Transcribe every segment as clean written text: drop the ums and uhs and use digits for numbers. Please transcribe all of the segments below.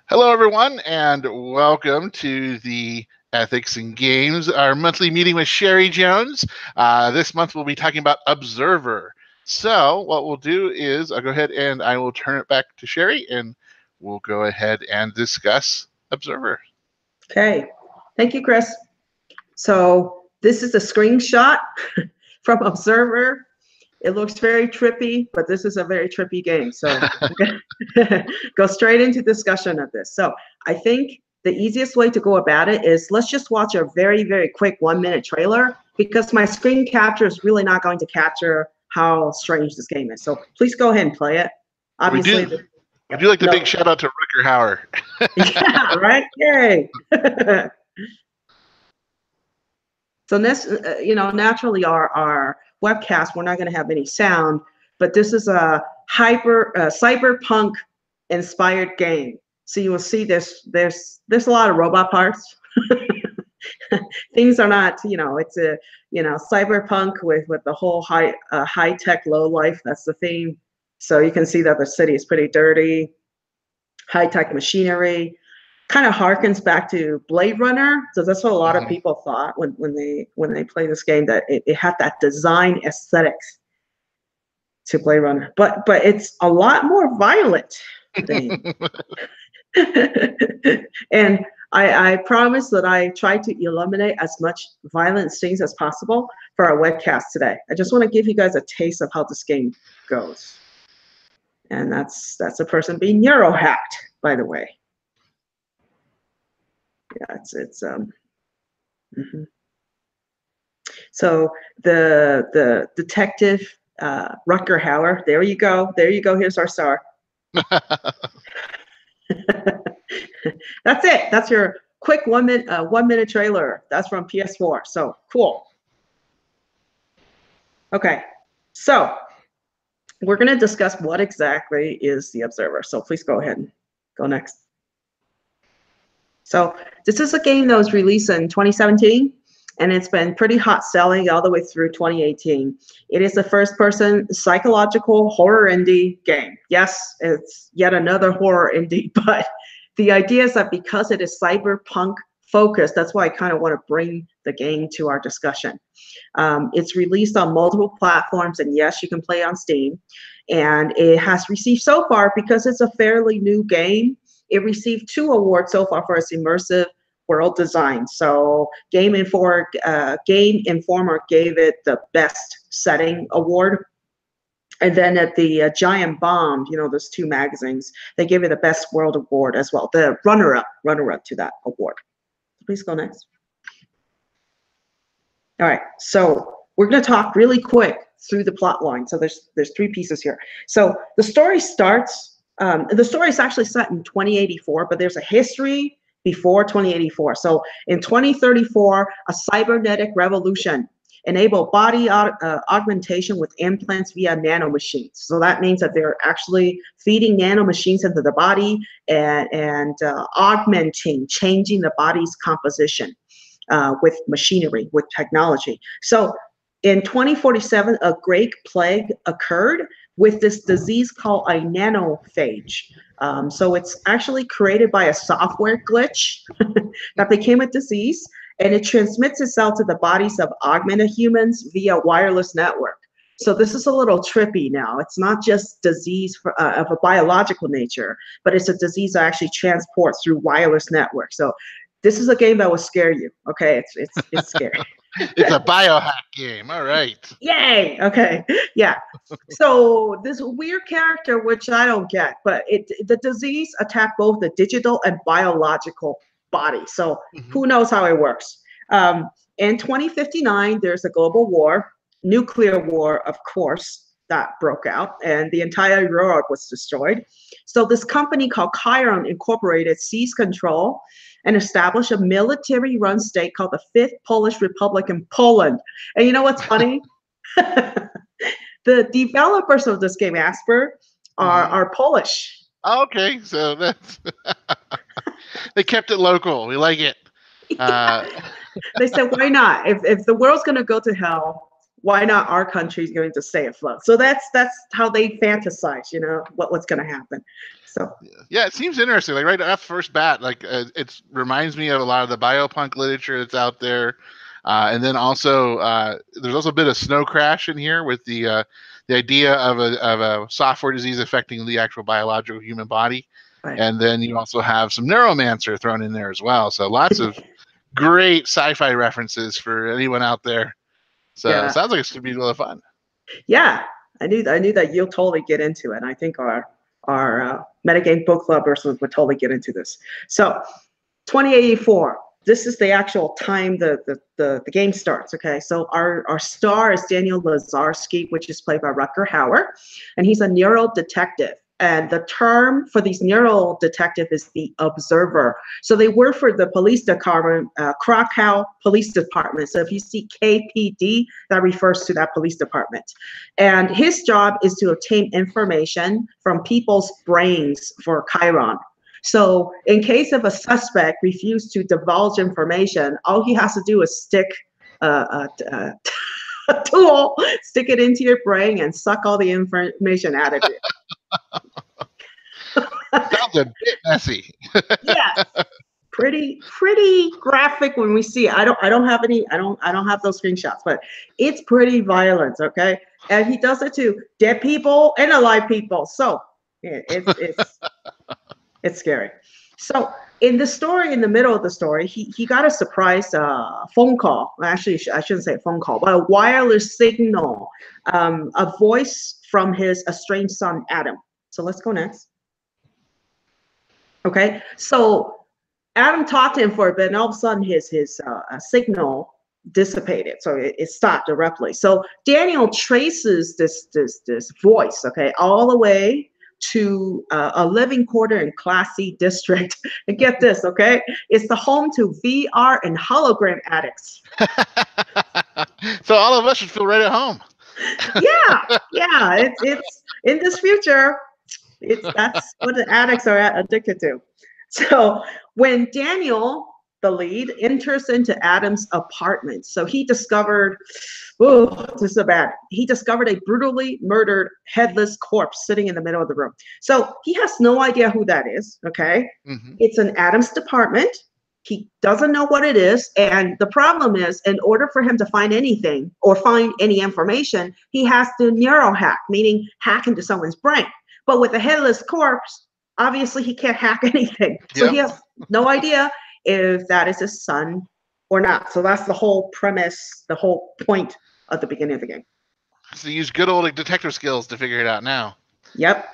Hello, everyone, and welcome to the Ethics and Games, our monthly meeting with Sherry Jones. This month we'll be talking about Observer. So what we'll do is I'll go ahead and I will turn it back to Sherry, and we'll go ahead and discuss Observer. Okay, thank you, Chris. So this is a screenshot from Observer. It looks very trippy, but this is a very trippy game. So we're gonna go straight into discussion of this. So I think the easiest way to go about it is let's just watch a very, very quick 1-minute trailer because my screen capture is really not going to capture how strange this game is. So please go ahead and play it. Obviously, I do like the big shout out to Rutger Hauer. Yeah, right? Yay. So this, naturally our webcast, we're not going to have any sound, but this is a cyberpunk inspired game. So you will see there's a lot of robot parts. Things are not, it's a, cyberpunk with the whole high tech low life. That's the theme. So you can see that the city is pretty dirty, high tech machinery. Kind of harkens back to Blade Runner. So that's what a lot of people thought when they play this game, that it had that design aesthetics to Blade Runner. But it's a lot more violent than and I promise that I try to eliminate as much violent scenes as possible for our webcast today. I just want to give you guys a taste of how this game goes. And that's a person being neurohacked, by the way. Yeah, it's So the detective Rutger Hauer. There you go. Here's our star. That's it. That's your quick 1-minute trailer. That's from PS4. So cool. Okay, so we're going to discuss what exactly is the Observer. So please go ahead and go next. So this is a game that was released in 2017, and it's been pretty hot selling all the way through 2018. It is a first-person psychological horror indie game. Yes, it's yet another horror indie, but the idea is that because it is cyberpunk focused, that's why I kind of want to bring the game to our discussion. It's released on multiple platforms, and yes, you can play on Steam. And it has received so far, because it's a fairly new game, it received 2 awards so far for its immersive world design. So Game Informer gave it the Best Setting Award. And then at the Giant Bomb, those 2 magazines, they gave it the Best World Award as well, the runner-up to that award. Please go next. All right, so we're going to talk really quick through the plot line. So there's 3 pieces here. So the story starts. The story is actually set in 2084, but there's a history before 2084. So in 2034, a cybernetic revolution enabled body augmentation with implants via nanomachines. So that means that they're actually feeding nanomachines into the body and augmenting, changing the body's composition with machinery, with technology. So in 2047, a great plague occurred with this disease called a nanophage. So it's actually created by a software glitch that became a disease, and it transmits itself to the bodies of augmented humans via wireless network. So this is a little trippy now. It's not just disease of a biological nature, but it's a disease that actually transports through wireless network. So this is a game that will scare you. Okay, it's scary. It's a biohack game. All right. Yay. Okay. Yeah. So this weird character, which I don't get, but the disease attacked both the digital and biological body. So who knows how it works? In 2059, there's a global war, nuclear war, of course, that broke out, and the entire Europe was destroyed. So this company called Chiron Incorporated seized control and established a military-run state called the Fifth Polish Republic in Poland. And you know what's funny? The developers of this game, Asper, are Polish. Okay, so that's they kept it local. We like it. They said, why not? If the world's going to go to hell, why not our country's going to stay afloat? So that's how they fantasize, you know, what's going to happen. So yeah, it seems interesting. Like right off first bat, like it reminds me of a lot of the biopunk literature that's out there, and then also there's also a bit of Snow Crash in here with the idea of a software disease affecting the actual biological human body, right. And then you also have some Neuromancer thrown in there as well. So lots of great sci-fi references for anyone out there. So Yeah. it sounds like it's gonna be a lot of fun. Yeah, I knew that you'll totally get into it. I think our metagame book clubbers would totally get into this. So 2084. This is the actual time the game starts. Okay, so our star is Daniel Lazarski, which is played by Rutger Hauer, and he's a neural detective. And the term for these neural detective is the observer. So they work for the police department, Krakow Police Department. So if you see KPD, that refers to that police department. And his job is to obtain information from people's brains for Chiron. So in case of a suspect refuse to divulge information, all he has to do is stick a tool, stick it into your brain and suck all the information out of it. Sounds a bit messy. Yes, pretty graphic when we see it. I don't have those screenshots, but it's pretty violent. Okay, and he does it to dead people and alive people. So it's scary. So in the story, in the middle of the story, he got a surprise phone call. Actually, I shouldn't say phone call, but a wireless signal, a voice from his estranged son Adam. So let's go next. Okay, so Adam talked to him for a bit, and all of a sudden his signal dissipated, so it stopped abruptly. So Daniel traces this voice, okay, all the way to a living quarter in Class C district. And get this, okay, it's the home to VR and hologram addicts. So all of us should feel right at home. Yeah, it's in this future. That's what the addicts are addicted to. So when Daniel, the lead, enters into Adam's apartment, so he discovered, this is bad. He discovered a brutally murdered headless corpse sitting in the middle of the room. So he has no idea who that is, okay? Mm-hmm. It's in Adam's department. He doesn't know what it is. And the problem is, in order for him to find anything or find any information, he has to neurohack, meaning hack into someone's brain. But with a headless corpse, obviously he can't hack anything. So He has no idea if that is his son or not. So that's the whole premise, the whole point at the beginning of the game. So use good old detective skills to figure it out now. Yep.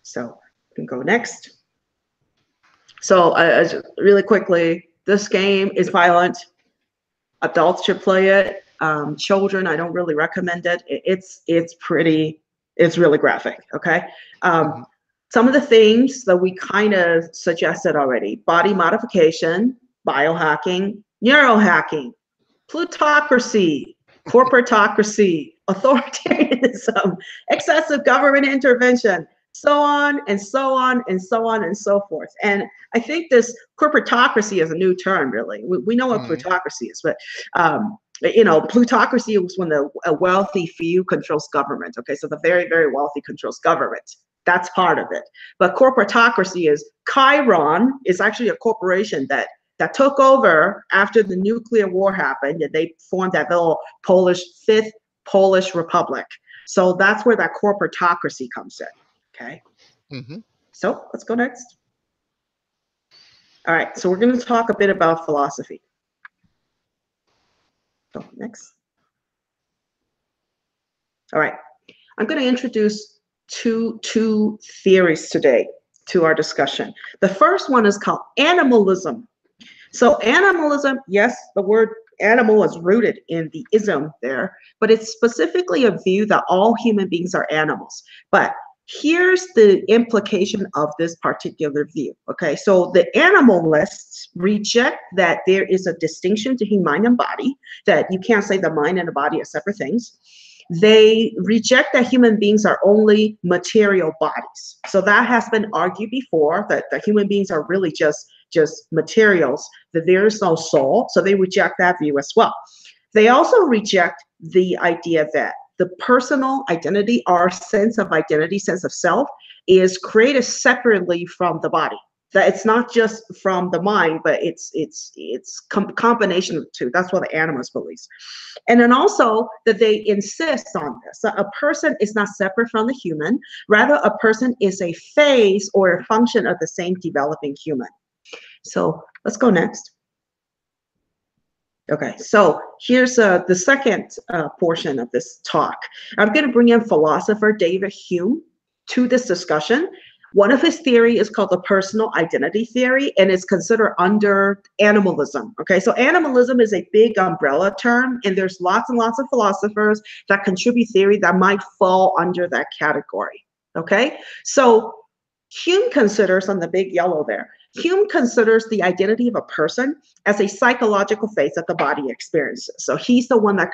So we can go next. So really quickly, this game is violent. Adults should play it. Children, I don't really recommend it. It's really graphic, okay? Some of the things that we kind of suggested already: body modification, biohacking, neurohacking, plutocracy, corporatocracy, authoritarianism, excessive government intervention, so on and so on and so on and so forth. And I think this corporatocracy is a new term, really. We know what plutocracy is, but plutocracy was when a wealthy few controls government. Okay, so the very, very wealthy controls government. That's part of it. But corporatocracy is Chiron is actually a corporation that took over after the nuclear war happened, and they formed that little fifth Polish Republic. So that's where that corporatocracy comes in. Okay. Mm-hmm. So let's go next. All right. So we're going to talk a bit about philosophy. So next. All right. I'm going to introduce two theories today to our discussion. The first one is called animalism. So animalism, yes, the word animal is rooted in the ism there, but it's specifically a view that all human beings are animals. But here's the implication of this particular view, okay? So the animalists reject that there is a distinction between mind and body, that you can't say the mind and the body are separate things. They reject that human beings are only material bodies. So that has been argued before, that the human beings are really just materials, that there is no soul. So they reject that view as well. They also reject the idea that the personal identity, our sense of identity, sense of self, is created separately from the body. That it's not just from the mind, but it's combination of the two. That's what the animist believes. And then also that they insist on this. That a person is not separate from the human. Rather, a person is a phase or a function of the same developing human. So let's go next. Okay, so here's the second portion of this talk. I'm going to bring in philosopher David Hume to this discussion. One of his theory is called the personal identity theory, and it's considered under animalism. Okay, so animalism is a big umbrella term, and there's lots and lots of philosophers that contribute theory that might fall under that category. Okay, so Hume considers, on the big yellow there, Hume considers the identity of a person as a psychological phase that the body experiences. So he's the one that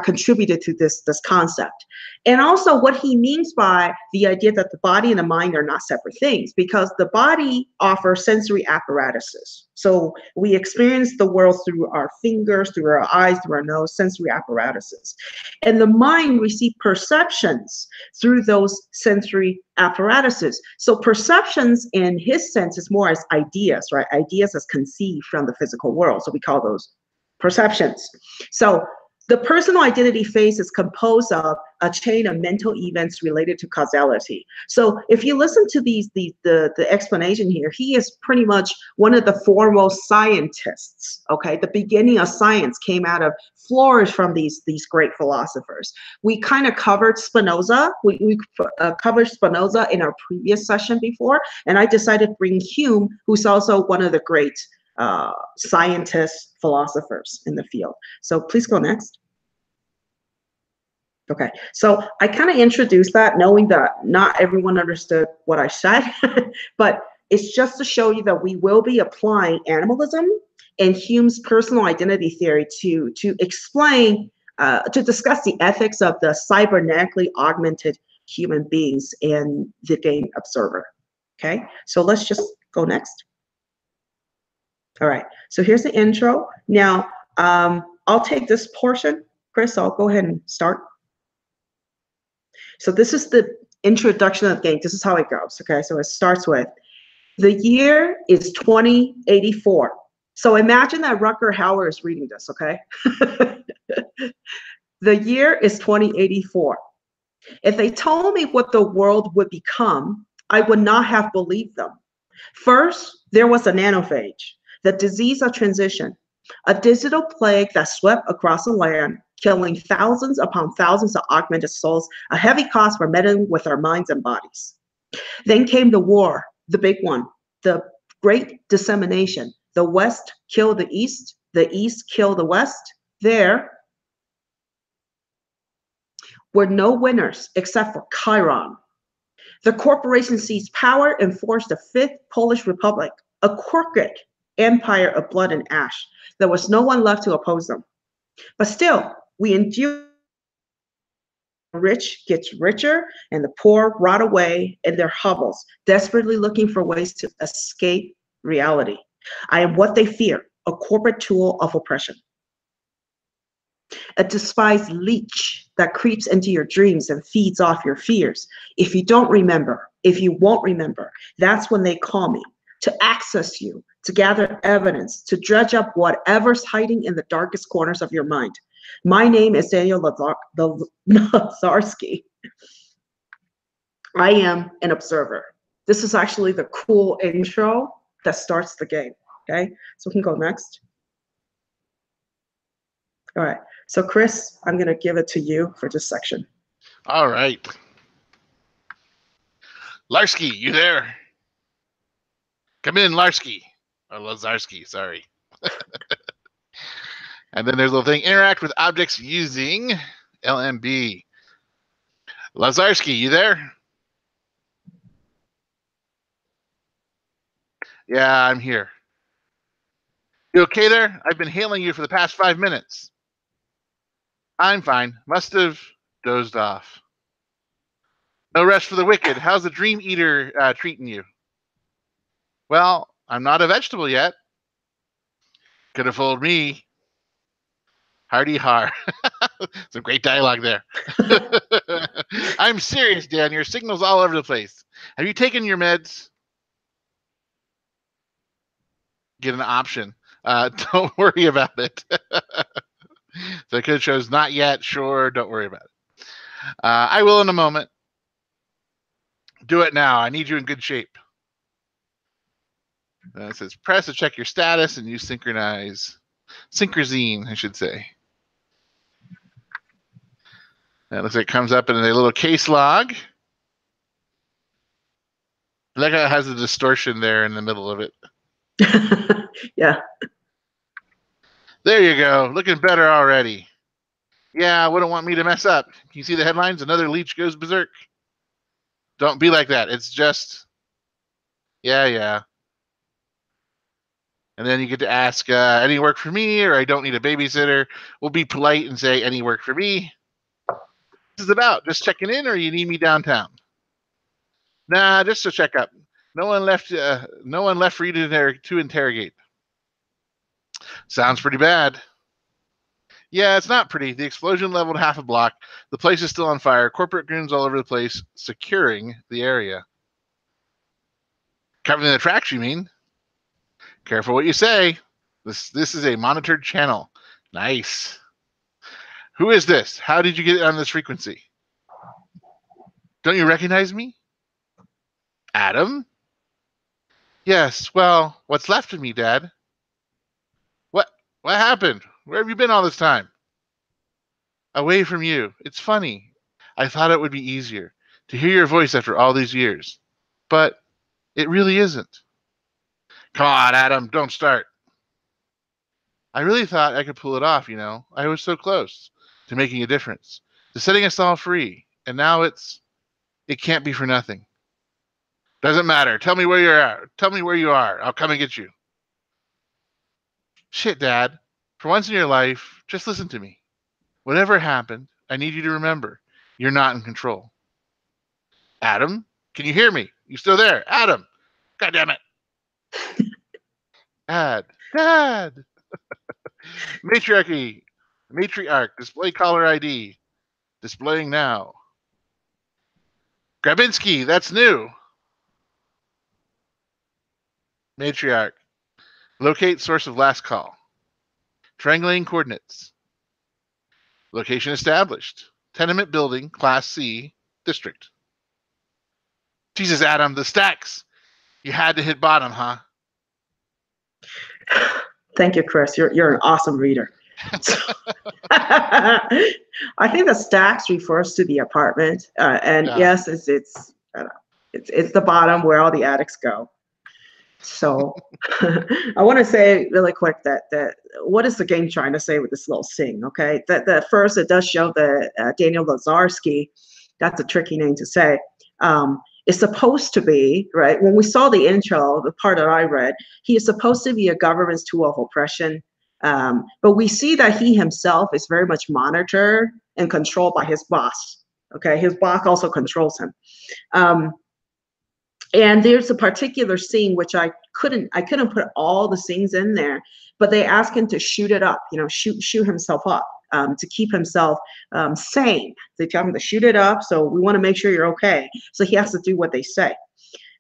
contributed to this concept. And also what he means by the idea that the body and the mind are not separate things, because the body offers sensory apparatuses. So we experience the world through our fingers, through our eyes, through our nose, sensory apparatuses. And the mind receives perceptions through those sensory apparatuses. So perceptions in his sense is more as ideas, right? Ideas as conceived from the physical world. So we call those perceptions. So the personal identity phase is composed of a chain of mental events related to causality. So if you listen to the explanation here, he is pretty much one of the foremost scientists. Okay, the beginning of science came out of flourish from these great philosophers. We kind of covered Spinoza. We covered Spinoza in our previous session before, and I decided to bring Hume, who's also one of the great scientists, philosophers in the field. So please go next. Okay, so I kind of introduced that knowing that not everyone understood what I said, but it's just to show you that we will be applying animalism and Hume's personal identity theory to explain, to discuss the ethics of the cybernetically augmented human beings in the game Observer. Okay, so let's just go next. All right, so here's the intro. Now, I'll take this portion. Chris, I'll go ahead and start. So this is the introduction of the game. This is how it goes, okay? So it starts with, the year is 2084. So imagine that Rutger Hauer is reading this, okay? The year is 2084. If they told me what the world would become, I would not have believed them. First, there was a nanophage, the disease of transition, a digital plague that swept across the land, killing thousands upon thousands of augmented souls, a heavy cost for meddling with our minds and bodies. Then came the war, the big one, the great dissemination. The West killed the East killed the West. There were no winners except for Chiron. The corporation seized power and forged the Fifth Polish Republic, a crooked empire of blood and ash. There was no one left to oppose them. But still, we endure. The rich gets richer and the poor rot away in their hovels, desperately looking for ways to escape reality. I am what they fear, a corporate tool of oppression. A despised leech that creeps into your dreams and feeds off your fears. If you don't remember, if you won't remember, that's when they call me, to access you, to gather evidence, to dredge up whatever's hiding in the darkest corners of your mind. My name is Daniel Lazarski. I am an observer. This is actually the cool intro that starts the game, okay? So we can go next. All right, so Chris, I'm gonna give it to you for this section. All right. Larsky, you there? Come in, Larsky. Or Lazarski, sorry. And then there's a little thing, interact with objects using LMB. Lazarski, you there? Yeah, I'm here. You okay there? I've been hailing you for the past 5 minutes. I'm fine. Must have dozed off. No rest for the wicked. How's the Dream Eater treating you? Well, I'm not a vegetable yet. Could have fooled me. Hardy har. Some great dialogue there. I'm serious, Dan. Your signal's all over the place. Have you taken your meds? Get an option. Don't worry about it. So it could have chose not yet. Sure, don't worry about it. I will in a moment. Do it now. I need you in good shape. It says press to check your status and use synchronize. Synchrozine, I should say. That looks like it comes up in a little case log. I like how it has a distortion there in the middle of it. Yeah. There you go. Looking better already. Yeah, wouldn't want me to mess up. Can you see the headlines? Another leech goes berserk. Don't be like that. It's just, yeah. And then you get to ask, any work for me, or I don't need a babysitter. We'll be polite and say, any work for me. This is about just checking in, or you need me downtown? Nah, just to check up. No one left. No one left for you to interrogate. Sounds pretty bad. Yeah, it's not pretty. The explosion leveled half a block. The place is still on fire. Corporate goons all over the place, securing the area. Covering the tracks, you mean? Careful what you say. This is a monitored channel. Nice. Who is this? How did you get on this frequency? Don't you recognize me? Adam? Yes, well, what's left of me, Dad? What happened? Where have you been all this time? Away from you. It's funny. I thought it would be easier to hear your voice after all these years. But it really isn't. Come on, Adam, don't start. I really thought I could pull it off, you know. I was so close to making a difference, to setting us all free. And now it can't be for nothing. Doesn't matter. Tell me where you're at. Tell me where you are. I'll come and get you. Shit, Dad. For once in your life, just listen to me. Whatever happened, I need you to remember, you're not in control. Adam, can you hear me? You still there? Adam! God damn it. Dad! Matriarch, display caller ID. Displaying now. Grabinski, that's new. Matriarch, locate source of last call. Triangulating coordinates. Location established. Tenement building, Class C, district. Jesus, Adam, the stacks. You had to hit bottom, huh? Thank you, Chris. You're an awesome reader. I think the stacks refers to the apartment, and yes, it's the bottom where all the attics go. So I want to say really quick that what is the game trying to say with this little sing? Okay, that first it does show that Daniel Lazarski, that's a tricky name to say. Is supposed to be, right? When we saw the intro, the part that I read, he is supposed to be a government's tool of oppression. But we see that he himself is very much monitored and controlled by his boss. Okay, his boss also controls him. And there's a particular scene which I couldn't put all the scenes in there, but they ask him to shoot it up, shoot himself up. To keep himself sane. They tell him to shoot it up, so we want to make sure you're okay. So he has to do what they say.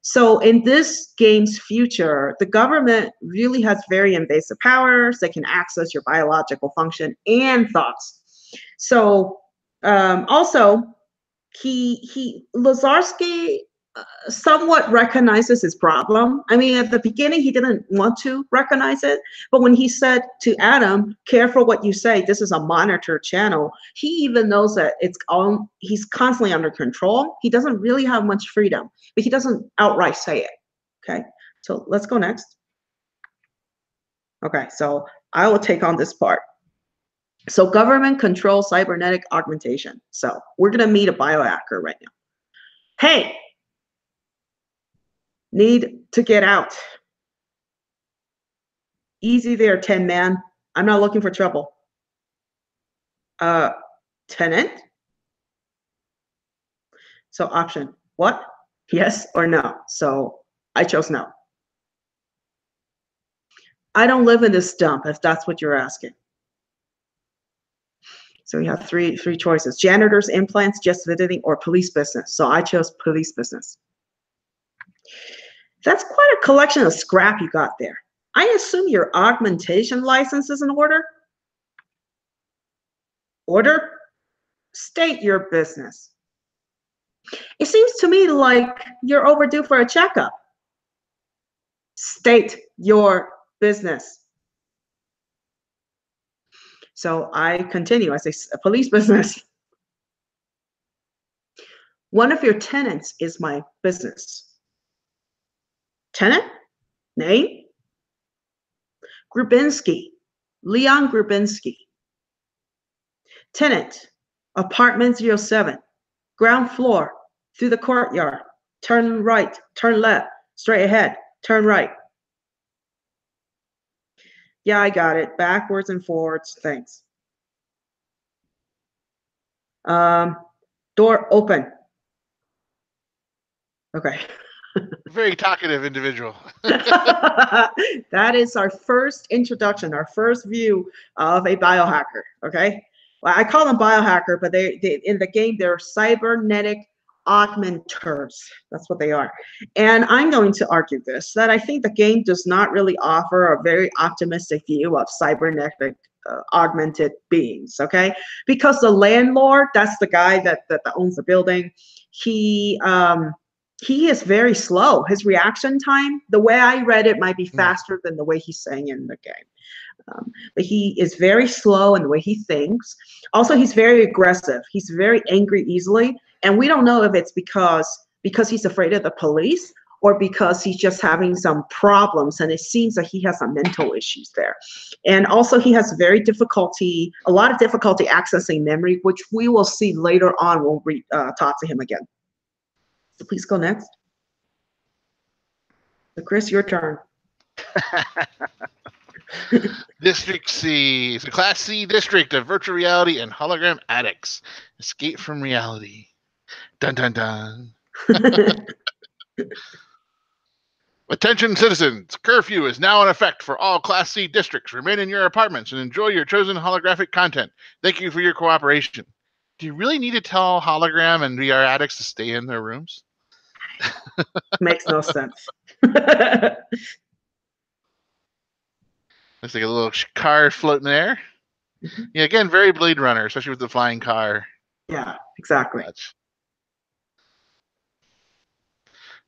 So in this game's future, the government really has very invasive powers that can access your biological function and thoughts. So also, Lazarski somewhat recognizes his problem. I mean, at the beginning, he didn't want to recognize it, but when he said to Adam, careful what you say, this is a monitor channel, he even knows that he's constantly under control. He doesn't really have much freedom, but he doesn't outright say it. Okay, so let's go next. Okay, so I will take on this part. So government controls cybernetic augmentation. So we're gonna meet a biohacker right now. Hey, need to get out. Easy there, 10 man. I'm not looking for trouble. Tenant? So option, what? Yes or no? So I chose no. I don't live in this dump, if that's what you're asking. So we have three choices: janitors, implants, just visiting, or police business. So I chose police business. That's quite a collection of scrap you got there. I assume your augmentation license is in order? Order? State your business. It seems to me like you're overdue for a checkup. State your business. So I continue. I say, police business. One of your tenants is my business. Tenant? Name? Grubinski. Leon Grubinski. Tenant, apartment 07, ground floor, through the courtyard, turn right, turn left, straight ahead, turn right. Yeah, I got it. Backwards and forwards, thanks. Door open. Okay. Very talkative individual. That is our first introduction, our first view of a biohacker, okay? Well, I call them biohacker, but they in the game, they're cybernetic augmenters. That's what they are. And I'm going to argue this, that I think the game does not really offer a very optimistic view of cybernetic augmented beings, okay? Because the landlord, that's the guy that owns the building, he is very slow. His reaction time, the way I read it, might be faster than the way he's saying it in the game. But he is very slow in the way he thinks. Also, he's very aggressive. He's very angry easily. And we don't know if it's because he's afraid of the police or because he's just having some problems. And it seems that he has some mental issues there. And also, he has a lot of difficulty accessing memory, which we will see later on when we talk to him again. So please go next. So Chris, your turn. District C. It's a Class C district of virtual reality and hologram addicts. Escape from reality. Dun dun dun. Attention citizens, curfew is now in effect for all Class C districts. Remain in your apartments and enjoy your chosen holographic content. Thank you for your cooperation. Do you really need to tell hologram and VR addicts to stay in their rooms? Makes no sense. Looks like a little car floating there. Mm-hmm. Yeah, again, very Blade Runner, especially with the flying car. Yeah, exactly.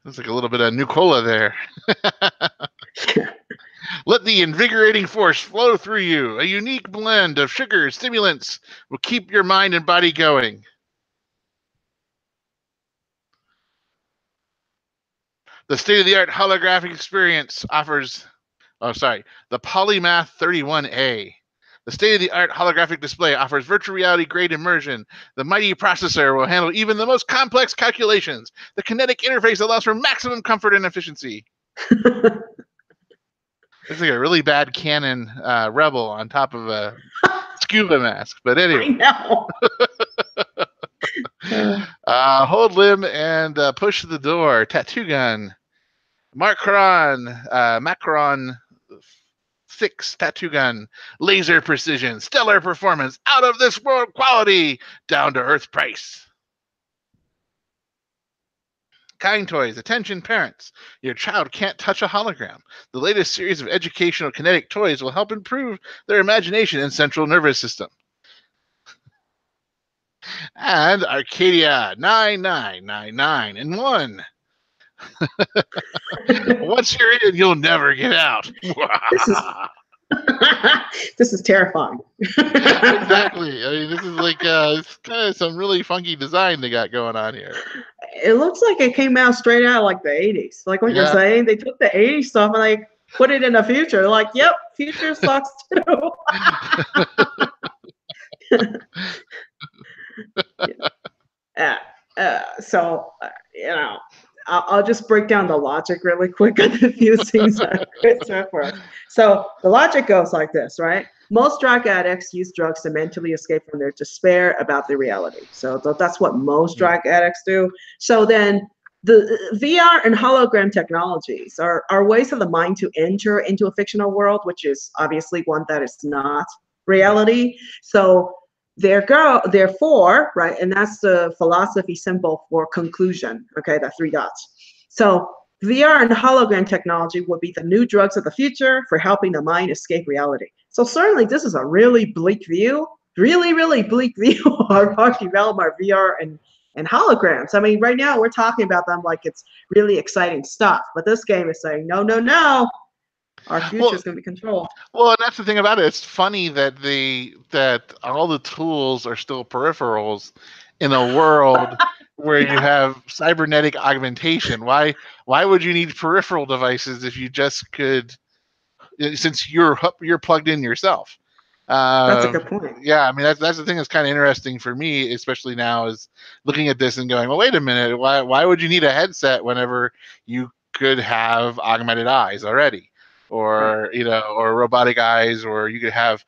Looks like a little bit of Nucola there. Let the invigorating force flow through you. A unique blend of sugars, stimulants will keep your mind and body going. The state-of-the-art holographic experience offers, the Polymath 31A. The state-of-the-art holographic display offers virtual reality-grade immersion. The mighty processor will handle even the most complex calculations. The kinetic interface allows for maximum comfort and efficiency. Looks like a really bad Canon Rebel on top of a scuba mask. But anyway. I know. Hold limb and push the door. Tattoo gun. Macron 6 tattoo gun. Laser precision. Stellar performance. Out of this world quality. Down to earth price. Kind Toys. Attention parents. Your child can't touch a hologram. The latest series of educational kinetic toys will help improve their imagination and central nervous system. And Arcadia 9999 in 1. Once you're in, you'll never get out. This is terrifying. Exactly. I mean, this is like it's kind of some really funky design they got going on here. It looks like it came out straight out like the 80s. Like what you're saying, they took the 80s stuff and like put it in the future. Like, yep, future sucks too. So, I'll just break down the logic really quick on a few things that Chris referenced. So the logic goes like this, right? Most drug addicts use drugs to mentally escape from their despair about the reality. So that's what most drug addicts do. So then the VR and hologram technologies are ways of the mind to enter into a fictional world, which is obviously one that is not reality. So therefore, right, and that's the philosophy symbol for conclusion, okay, the 3 dots. So VR and hologram technology will be the new drugs of the future for helping the mind escape reality. So certainly this is a really bleak view, really bleak view of our development of VR and holograms. I mean, right now we're talking about them like it's really exciting stuff, but this game is saying, no, our future is going to be controlled. Well, and that's the thing about it. It's funny that that all the tools are still peripherals in a world where you have cybernetic augmentation. Why would you need peripheral devices if you just could, since you're plugged in yourself? That's a good point. Yeah, I mean that's the thing that's kind of interesting for me, especially now, is looking at this and going, well, wait a minute, why would you need a headset whenever you could have augmented eyes already, or or robotic eyes, or you could have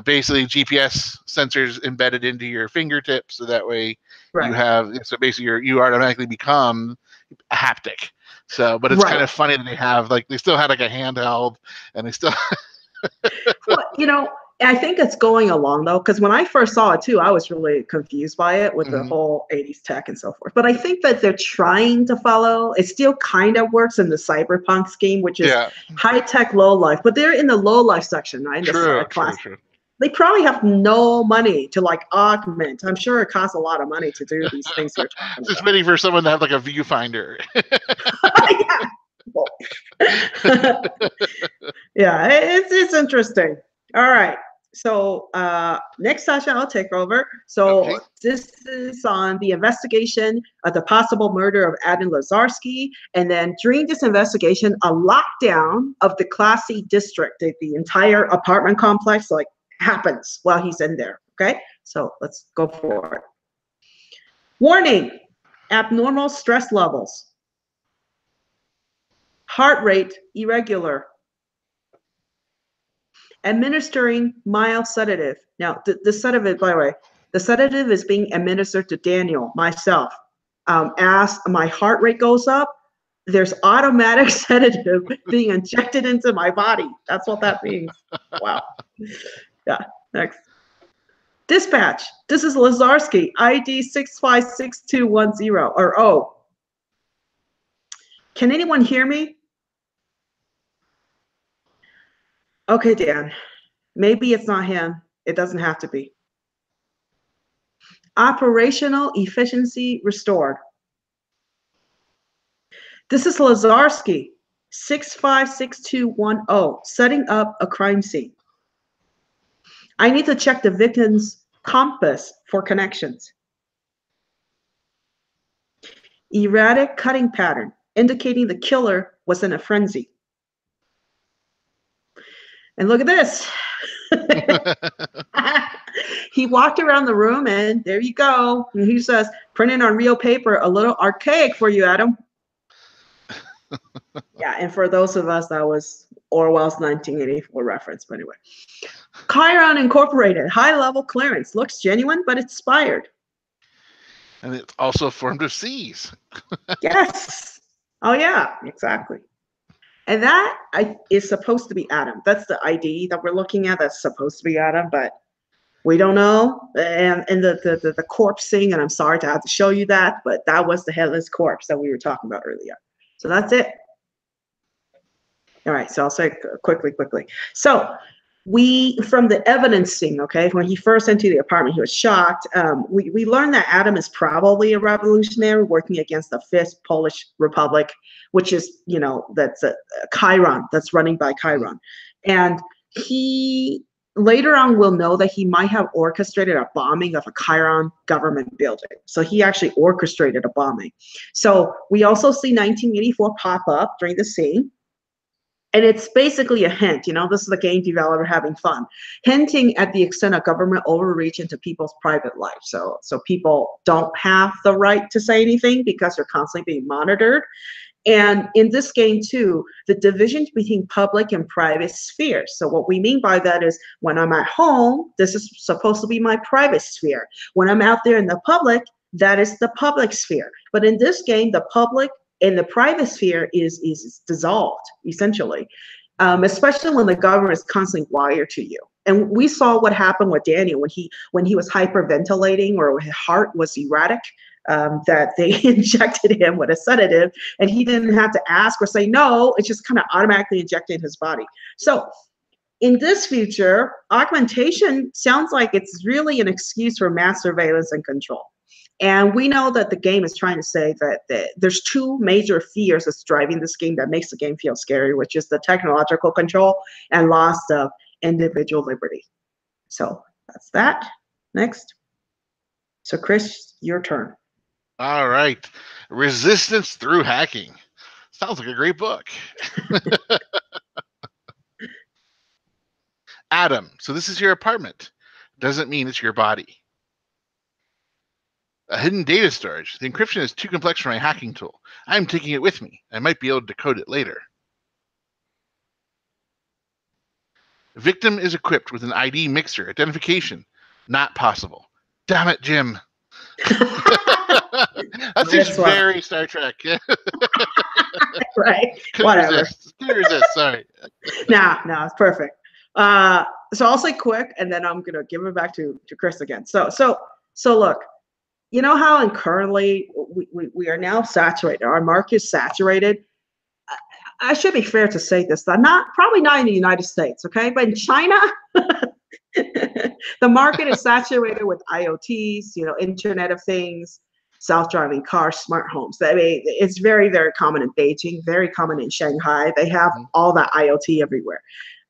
basically GPS sensors embedded into your fingertips, so that way you have, so basically you automatically become a haptic. So, but it's kind of funny that they still had like a handheld, and they still. Well, I think it's going along though, because when I first saw it too, I was really confused by it with the whole 80s tech and so forth. But I think that they're trying to follow. It still kind of works in the cyberpunk scheme, which is high tech, low life. But they're in the low life section, right? True. They probably have no money to like augment. I'm sure it costs a lot of money to do these things you're talking about. Just waiting for someone to have like a viewfinder. Yeah, it's interesting. All right. So next session, I'll take over. So this is on the investigation of the possible murder of Dan Lazarski. And then during this investigation, a lockdown of the Class C district, the entire apartment complex, like happens while he's in there. Okay, so let's go for it. Warning, abnormal stress levels. Heart rate irregular. Administering mild sedative. Now, the sedative, by the way, the sedative is being administered to Daniel, myself. As my heart rate goes up, there's automatic sedative being injected into my body. That's what that means. Wow. Yeah, next. Dispatch. This is Lazarski, ID 656210, or O. Can anyone hear me? Okay, Dan, maybe it's not him. It doesn't have to be. Operational efficiency restored. This is Lazarski, 656210, setting up a crime scene. I need to check the victim's compass for connections. Erratic cutting pattern, indicating the killer was in a frenzy. And look at this. He walked around the room, and there you go. And he says, printed on real paper, a little archaic for you, Adam. Yeah, and for those of us, that was Orwell's 1984 reference. But anyway, Chiron Incorporated, high-level clearance. Looks genuine, but it's expired. And it's also formed of C's. Yes. Oh, yeah, exactly. And that is supposed to be Adam. That's the ID that we're looking at. That's supposed to be Adam, but we don't know. And the corpse thing, and I'm sorry to have to show you that, but that was the headless corpse that we were talking about earlier. So that's it. All right, so I'll say quickly. So from the evidencing, okay, when he first entered the apartment, he was shocked. We learned that Adam is probably a revolutionary working against the Fifth Polish Republic, which is, that's a Chiron, that's running by Chiron. And he later on will know that he might have orchestrated a bombing of a Chiron government building. So he actually orchestrated a bombing. So we also see 1984 pop up during the scene. And it's basically a hint, this is the game developer having fun, hinting at the extent of government overreach into people's private life. So people don't have the right to say anything because they're constantly being monitored. And in this game too, the division between public and private spheres. So what we mean by that is when I'm at home, this is supposed to be my private sphere. When I'm out there in the public, that is the public sphere. But in this game, the public and the private sphere is dissolved, essentially, especially when the government is constantly wired to you. And we saw what happened with Daniel when he was hyperventilating or his heart was erratic. That they injected him with a sedative, and he didn't have to ask or say no. It just kind of automatically injected in his body. So in this future, augmentation sounds like it's really an excuse for mass surveillance and control. And we know that the game is trying to say that there's two major fears that's driving this game that makes the game feel scary, which is the technological control and loss of individual liberty. So that's that. Next. So Chris, your turn. All right. Resistance Through Hacking. Sounds like a great book. Adam, so this is your apartment. Doesn't mean it's your body. A hidden data storage. The encryption is too complex for my hacking tool. I'm taking it with me. I might be able to decode it later. The victim is equipped with an ID mixer. Identification. Not possible. Damn it, Jim. That seems very Star Trek. Right. Couldn't resist. Sorry. No, it's perfect. So I'll say quick, and then I'm gonna give it back to Chris again. So look, you know how currently we are now saturated. Our market is saturated. I should be fair to say this, that probably not in the United States, okay, but in China. The market is saturated with IoTs, Internet of Things, self-driving cars, smart homes. I mean, it's very, very common in Beijing, very common in Shanghai. They have all that IoT everywhere.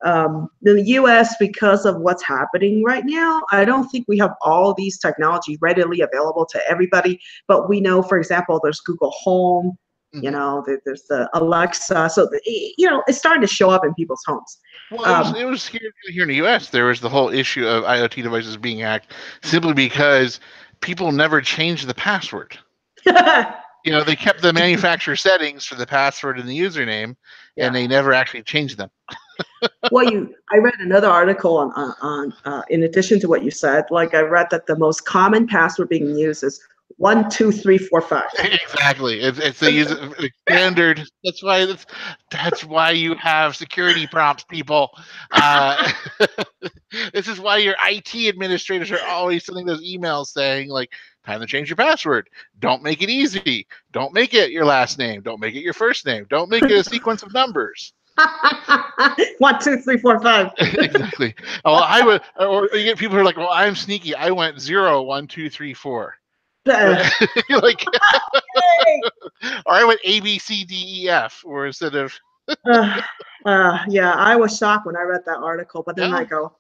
In the US, because of what's happening right now, I don't think we have all these technology readily available to everybody. But we know, for example, there's Google Home, there's the Alexa. So, it's starting to show up in people's homes. Well, it was here in the U.S. There was the whole issue of IoT devices being hacked simply because people never changed the password. They kept the manufacturer settings for the password and the username, and they never actually changed them. Well, I read another article on in addition to what you said. Like, I read that the most common password being used is 1, 2, 3, 4, 5. Exactly. It's the standard. That's why you have security prompts, people. This is why your IT administrators are always sending those emails saying, like, time to change your password. Don't make it easy. Don't make it your last name. Don't make it your first name. Don't make it a sequence of numbers. 1, 2, 3, 4, 5. Exactly. Oh, or you get people who are like, well, I'm sneaky. I went 0, 1, 2, 3, 4. Like, or I went A, B, C, D, E, F, or instead of. Yeah, I was shocked when I read that article, but then I go,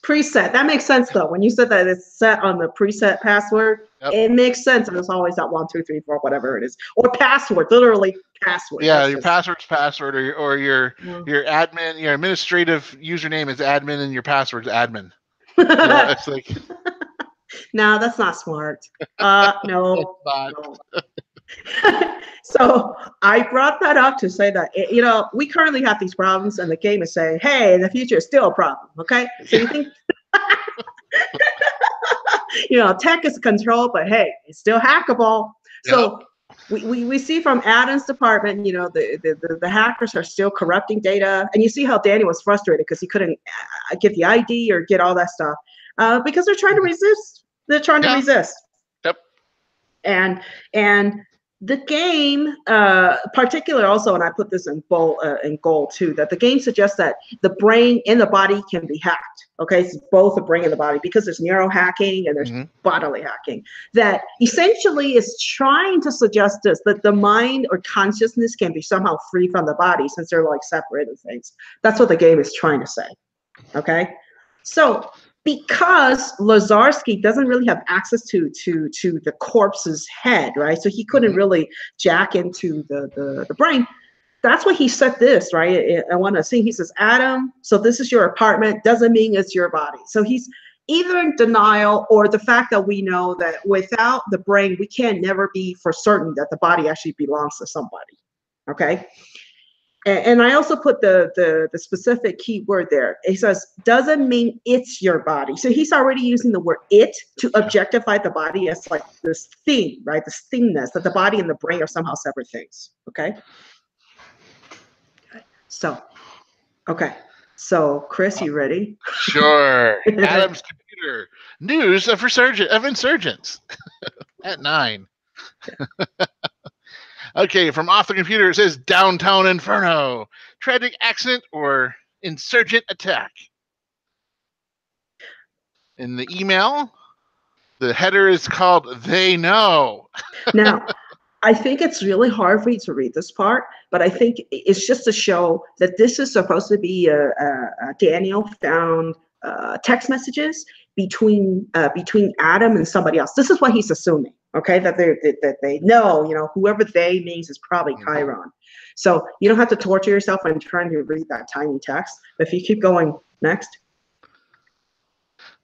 preset. That makes sense though. When you said that it's set on the preset password, it makes sense. And it's always that 1, 2, 3, 4, whatever it is, or password, literally password. Yeah, your password's password, or your admin, your administrative username is admin, and your password's admin. It's like. No, that's not smart. No. No. So I brought that up to say that, we currently have these problems, and the game is saying, hey, in the future, it's still a problem. Okay. So you think, tech is controlled, but hey, it's still hackable. So we see from Adam's department, the hackers are still corrupting data. And you see how Daniel was frustrated because he couldn't get the ID or get all that stuff because they're trying to resist. They're trying to resist. Yep. And the game, particular also, and I put this in goal too, that the game suggests that the brain and the body can be hacked. Okay, it's both the brain and the body, because there's neurohacking and there's bodily hacking. That essentially is trying to suggest us that the mind or consciousness can be somehow free from the body, since they're like separated things. That's what the game is trying to say. Okay, so. Because Lazarski doesn't really have access to the corpse's head, right? So he couldn't really jack into the brain. That's why he said this, right? I want to see. He says, Adam, so this is your apartment, doesn't mean it's your body. So he's either in denial, or the fact that we know that without the brain, we can never be for certain that the body actually belongs to somebody. Okay. And I also put the specific key word there. It says, doesn't mean it's your body. So he's already using the word it to objectify the body as like this thing, right? This thingness, that the body and the brain are somehow separate things. Okay. So So, Chris, you ready? Sure. Adam's computer. News of insurgents at 9. Okay, from off the computer it says Downtown Inferno. Tragic accident or insurgent attack. In the email, the header is called They Know. Now, I think it's really hard for you to read this part, but I think it's just to show that this is supposed to be Daniel found text messages between Adam and somebody else. This is what he's assuming, okay? That they know, whoever they means is probably Chiron. So you don't have to torture yourself when trying to read that tiny text. But if you keep going, next.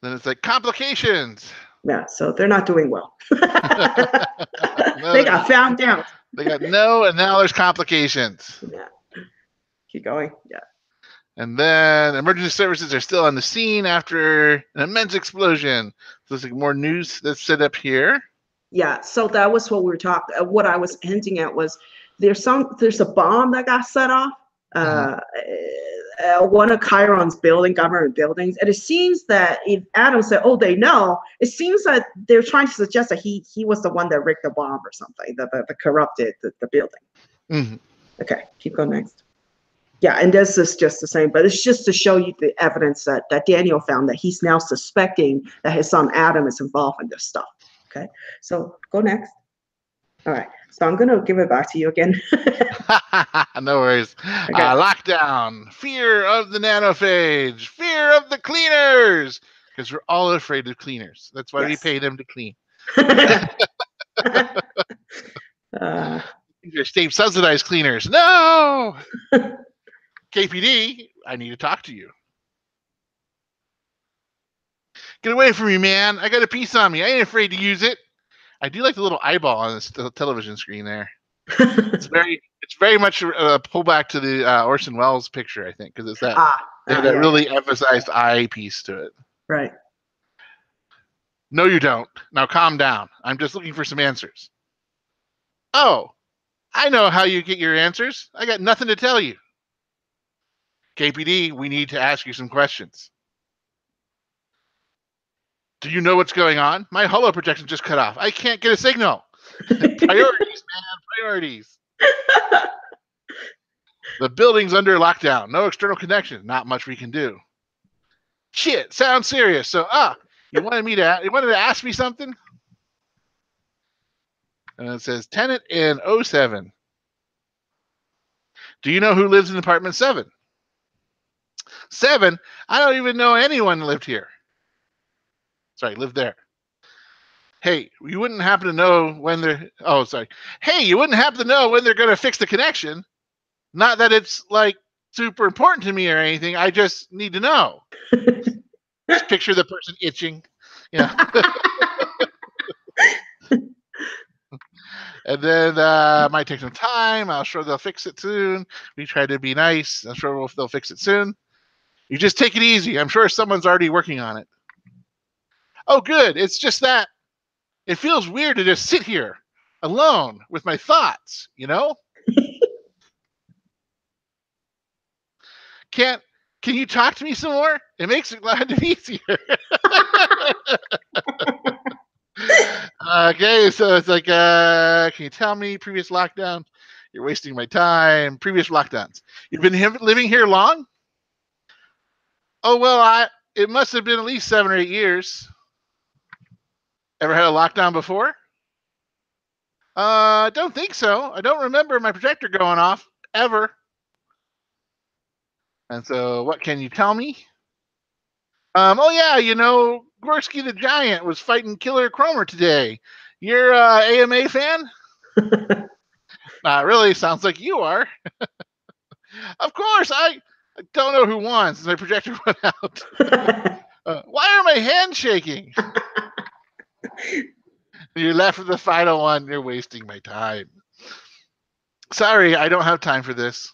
Then it's like complications. Yeah, so they're not doing well. They got found out. They got no, and now there's complications. Yeah. Keep going. Yeah. And then emergency services are still on the scene after an immense explosion. So there's like more news that's set up here. Yeah. So that was what we were talking. What I was hinting at was there's a bomb that got set off. One of Chiron's government buildings, and it seems that if Adam said, "Oh, they know," it seems that they're trying to suggest that he was the one that rigged the bomb or something, that corrupted the building. Mm-hmm. Okay, keep going next. Yeah, and this is just the same, but it's just to show you the evidence that Daniel found, that he's now suspecting that his son Adam is involved in this stuff. Okay, so go next. All right, so I'm going to give it back to you again. No worries. Okay. Lockdown, fear of the nanophage, fear of the cleaners, because we're all afraid of cleaners. That's why we pay them to clean. Your state subsidized cleaners. No! KPD, I need to talk to you. Get away from me, man. I got a piece on me. I ain't afraid to use it. I do like the little eyeball on this television screen there. It's very much a pullback to the Orson Welles picture, I think, because it's that really emphasized eye piece to it. Right. No, you don't. Now calm down. I'm just looking for some answers. Oh, I know how you get your answers. I got nothing to tell you. KPD, we need to ask you some questions. Do you know what's going on? My holo projection just cut off. I can't get a signal. Priorities, man. Priorities. The building's under lockdown. No external connection. Not much we can do. Shit, sounds serious. So, you wanted to ask me something? And it says tenant in 07. Do you know who lives in apartment 7? 7? I don't even know anyone lived here. Sorry, lived there. Hey, you wouldn't happen to know when they're... Oh, sorry. Hey, you wouldn't happen to know when they're going to fix the connection. Not that it's, like, super important to me or anything. I just need to know. Just picture the person itching. Yeah. And then might take some time. I'm sure they'll fix it soon. We try to be nice. I'm sure they'll fix it soon. You just take it easy. I'm sure someone's already working on it. Oh, good. It's just that it feels weird to just sit here alone with my thoughts, you know? Can you talk to me some more? It makes it glad to be easier. Okay, so it's like, can you tell me previous lockdown? You're wasting my time. Previous lockdowns. You've been living here long? Oh, well, it must have been at least 7 or 8 years. Ever had a lockdown before? I don't think so. I don't remember my projector going off, ever. And so, what can you tell me? Oh yeah, Gorski the Giant was fighting Killer Cromer today. You're a AMA fan? Not really. Sounds like you are. Of course, I don't know who won since my projector went out. Why are my hands shaking? You're left with the final one. You're wasting my time. Sorry, I don't have time for this.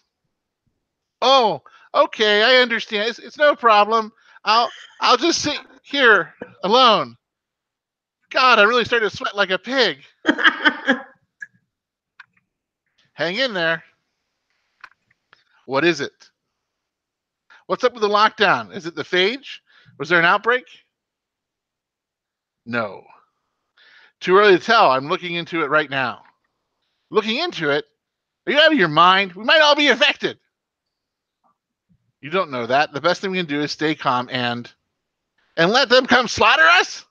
Oh, okay, I understand. It's no problem. I'll just sit here alone. God, I really started to sweat like a pig. Hang in there. What is it? What's up with the lockdown? Is it the phage? Was there an outbreak? No. Too early to tell. I'm looking into it right now. Looking into it? Are you out of your mind? We might all be affected. You don't know that. The best thing we can do is stay calm and let them come slaughter us?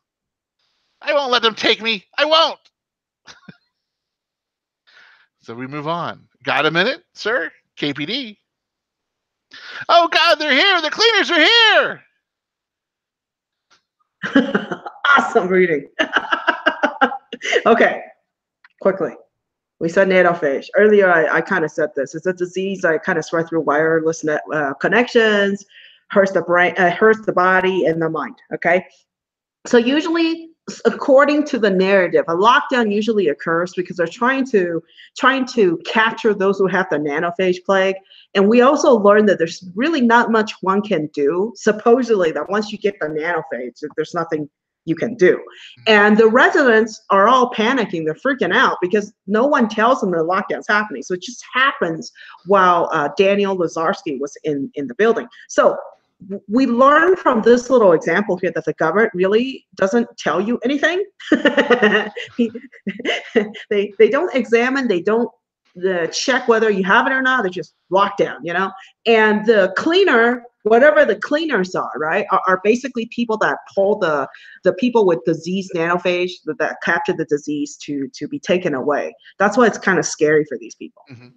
I won't let them take me. I won't. So we move on. Got a minute, sir? KPD. Oh, God, they're here. The cleaners are here. Awesome reading. Okay, quickly. We said nanophage. Earlier, I kind of said this. It's a disease that kind of spread through wireless net, connections, hurts the brain, hurts the body and the mind, okay? So usually, according to the narrative, a lockdown usually occurs because they're trying to capture those who have the nanophage plague. And we also learned that there's really not much one can do. Supposedly that once you get the nanophage, there's nothing you can do. And the residents are all panicking. They're freaking out because no one tells them the lockdown's happening. So it just happens while Dan Lazarski was in the building. So we learn from this little example here that the government really doesn't tell you anything. They don't examine, they don't check whether you have it or not. They just lock down, you know? And the cleaner, whatever the cleaners are, right, are basically people that pull the people with disease nanophage that capture the disease to be taken away. That's why it's kind of scary for these people. Mm-hmm.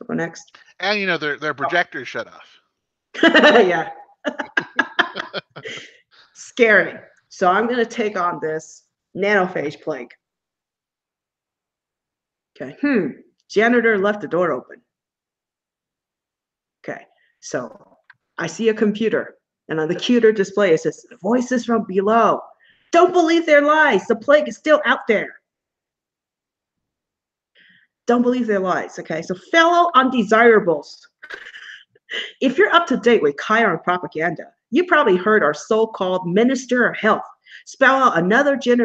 Go next. And, you know, their projectors shut off. Yeah. Scary. So I'm going to take on this nanophage plague. Okay. Janitor left the door open. Okay. So I see a computer, and on the computer display it says, "Voices from below. Don't believe their lies. The plague is still out there." Don't believe their lies. Okay. So fellow undesirables. If you're up to date with Chiron propaganda, you probably heard our so-called Minister of Health spell out another gen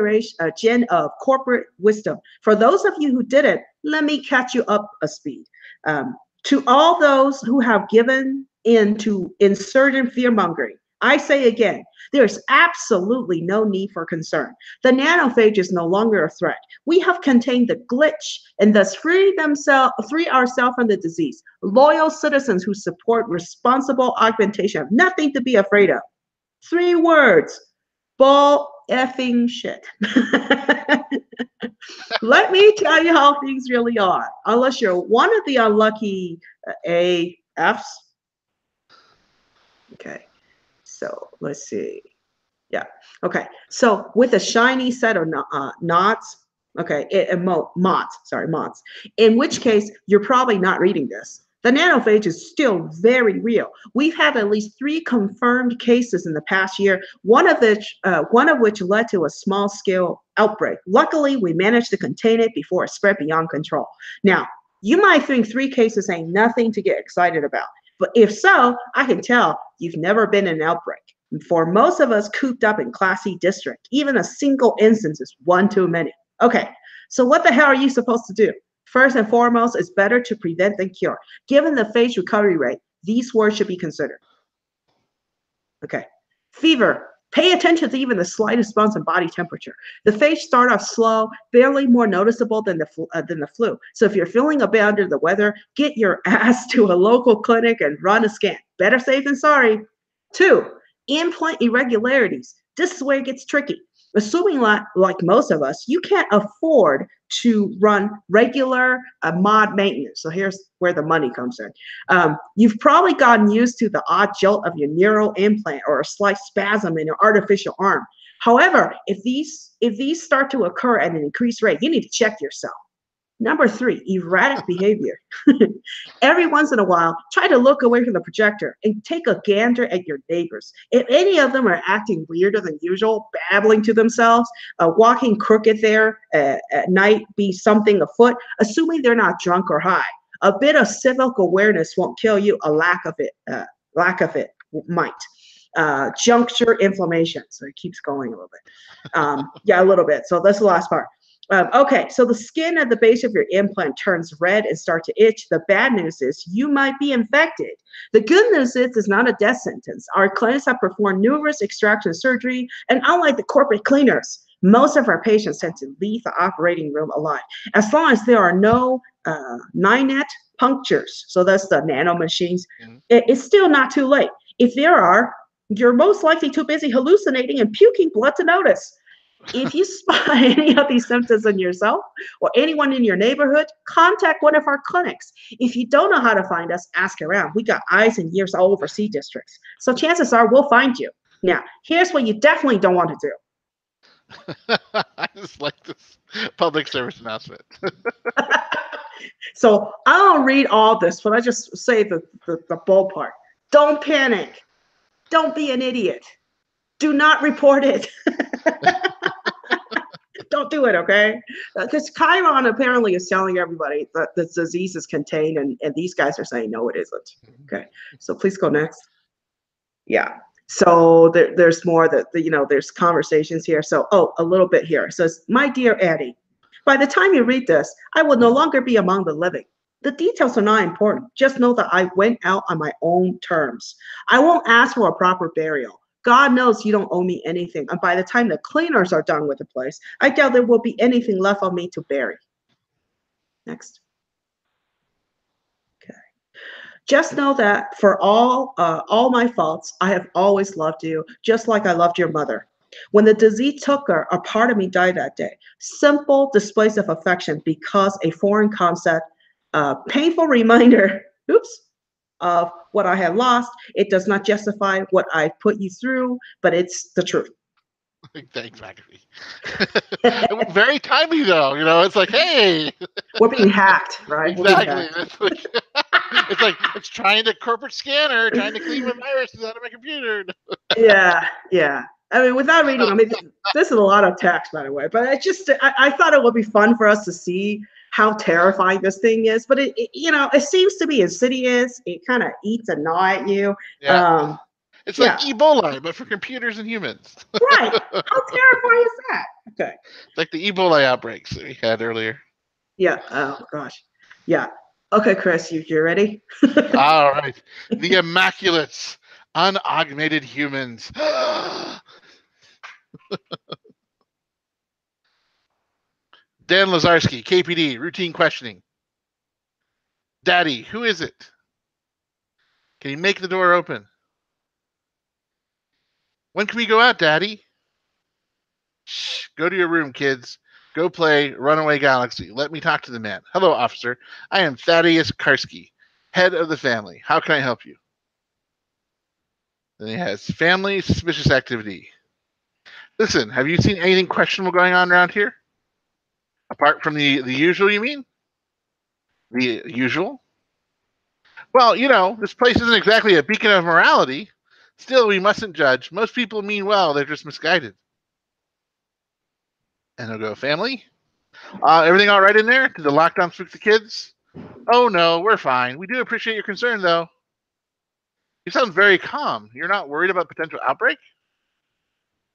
of corporate wisdom. For those of you who didn't, let me catch you up a speed. To all those who have given in to insurgent fear-mongering, I say again, there's absolutely no need for concern. The nanophage is no longer a threat. We have contained the glitch and thus free ourselves from the disease. Loyal citizens who support responsible augmentation have nothing to be afraid of. 3 words: bull effing shit. Let me tell you how things really are. Unless you're one of the unlucky AFs. Okay. So let's see. Yeah. Okay. So with a shiny set of knots, okay, mods, in which case you're probably not reading this. The nanophage is still very real. We've had at least 3 confirmed cases in the past year, one of which led to a small-scale outbreak. Luckily, we managed to contain it before it spread beyond control. Now, you might think 3 cases ain't nothing to get excited about. But if so, I can tell you've never been in an outbreak. For most of us cooped up in Class C district, even a single instance is one too many. Okay, so what the hell are you supposed to do? First and foremost, it's better to prevent than cure. Given the phage recovery rate, these words should be considered. Okay, fever. Pay attention to even the slightest bumps in body temperature. The phage start off slow, barely more noticeable than the flu. So if you're feeling a bit under the weather, get your ass to a local clinic and run a scan. Better safe than sorry. 2, implant irregularities. This is where it gets tricky. Assuming like most of us, you can't afford to run regular mod maintenance. So here's where the money comes in. You've probably gotten used to the odd jolt of your neural implant or a slight spasm in your artificial arm. However, if these start to occur at an increased rate, you need to check yourself. Number 3, erratic behavior. Every once in a while, try to look away from the projector and take a gander at your neighbors. If any of them are acting weirder than usual, babbling to themselves, walking crooked there at night, be something afoot, assuming they're not drunk or high, a bit of civic awareness won't kill you. A lack of it might. Juncture inflammation. So it keeps going a little bit. Yeah, a little bit. So that's the last part. Okay, so the skin at the base of your implant turns red and start to itch. The bad news is you might be infected. The good news is it's not a death sentence. Our clinics have performed numerous extraction surgery, and unlike the corporate cleaners, most of our patients tend to leave the operating room alive. As long as there are no 9-net punctures, so that's the nano machines, it's still not too late. If there are, you're most likely too busy hallucinating and puking blood to notice. If you spot any of these symptoms in yourself or anyone in your neighborhood, contact one of our clinics. If you don't know how to find us, ask around. We got eyes and ears all over C districts. So chances are we'll find you. Now, here's what you definitely don't want to do. I just like this public service announcement. So I don't read all this, but I just say the bold part. Don't panic. Don't be an idiot. Do not report it. Don't do it, okay? Because Chiron apparently is telling everybody that the disease is contained, and these guys are saying, no, it isn't. Okay, so please go next. Yeah, so there's more that, there's conversations here. So, a little bit here. It says, my dear Addie, by the time you read this, I will no longer be among the living. The details are not important. Just know that I went out on my own terms. I won't ask for a proper burial. God knows you don't owe me anything. And by the time the cleaners are done with the place, I doubt there will be anything left of me to bury. Next. Okay. Just know that for all my faults, I have always loved you, just like I loved your mother. When the disease took her, a part of me died that day. Simple displays of affection because a foreign concept, painful reminder, of what I have lost. It does not justify what I put you through, but it's the truth. Thanks, McAfee. Very timely, though. It's like, hey, we're being hacked, right? Exactly. It's like it's trying to corporate scanner, trying to clean the viruses out of my computer. Yeah. I mean, without reading, this is a lot of text, by the way, but I thought it would be fun for us to see how terrifying this thing is, but it seems to be insidious. It kind of eats a gnaw at you. Yeah. It's like Ebola, but for computers and humans. Right. How terrifying is that? Okay. It's like the Ebola outbreaks that we had earlier. Yeah. Oh gosh. Yeah. Okay, Chris, you ready? All right. The Immaculates, unaugmented humans. Dan Lazarski, KPD, routine questioning. Daddy, who is it? Can you make the door open? When can we go out, Daddy? Shh, go to your room, kids. Go play Runaway Galaxy. Let me talk to the man. Hello, officer. I am Thaddeus Karski, head of the family. How can I help you? Then he has family suspicious activity. Listen, have you seen anything questionable going on around here? Apart from the usual, you mean? The usual? Well, this place isn't exactly a beacon of morality. Still, we mustn't judge. Most people mean well. They're just misguided. And he'll go, family? Everything all right in there? Did the lockdown spook the kids? Oh, no, we're fine. We do appreciate your concern, though. You sound very calm. You're not worried about potential outbreak?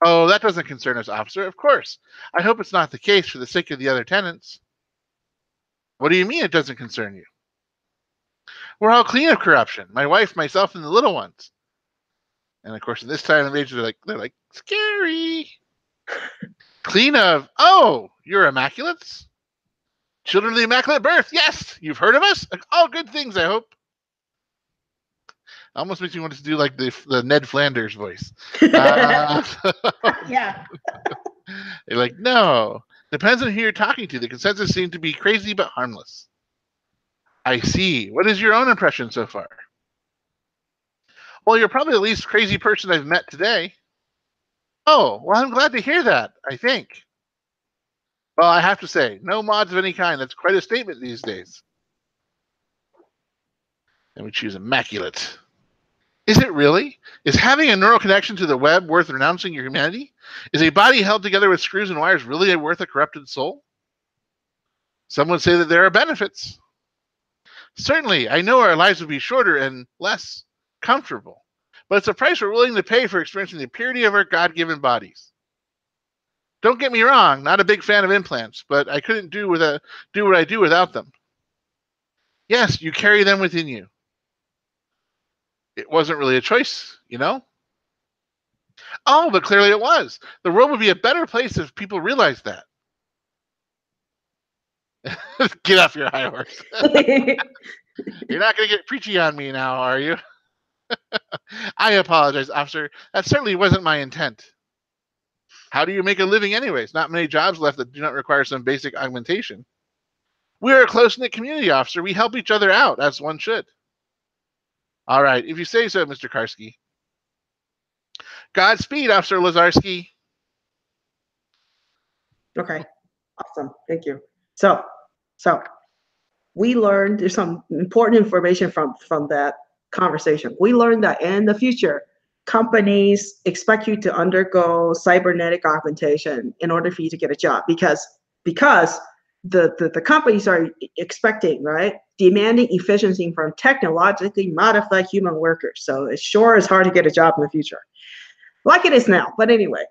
Oh, that doesn't concern us, officer. Of course. I hope it's not the case for the sake of the other tenants. What do you mean it doesn't concern you? We're all clean of corruption. My wife, myself, and the little ones. And of course, at this time, the majors they're like, scary. Clean of, oh, you're Immaculates? Children of the Immaculate Birth, yes. You've heard of us? All good things, I hope. Almost makes me want to do like the Ned Flanders voice. Yeah. They're like, no. Depends on who you're talking to. The consensus seemed to be crazy but harmless. I see. What is your own impression so far? Well, you're probably the least crazy person I've met today. Oh, well, I'm glad to hear that, I think. Well, I have to say, no mods of any kind. That's quite a statement these days. And we choose Immaculate. Is it really? Is having a neural connection to the web worth renouncing your humanity? Is a body held together with screws and wires really worth a corrupted soul? Some would say that there are benefits. Certainly, I know our lives would be shorter and less comfortable, but it's a price we're willing to pay for experiencing the purity of our God-given bodies. Don't get me wrong, not a big fan of implants, but I couldn't do what I do without them. Yes, you carry them within you. It wasn't really a choice, you know? Oh, but clearly it was. The world would be a better place if people realized that. Get off your high horse. You're not going to get preachy on me now, are you? I apologize, officer. That certainly wasn't my intent. How do you make a living anyways? Not many jobs left that do not require some basic augmentation. We're a close-knit community, officer. We help each other out, as one should. All right, if you say so, Mr. Karski. Godspeed, Officer Lazarski. Okay, awesome. Thank you. So we learned there's some important information from that conversation. We learned that in the future, companies expect you to undergo cybernetic augmentation in order for you to get a job because the companies are expecting, right, demanding efficiency from technologically modified human workers. So it sure is hard to get a job in the future, like it is now. But anyway,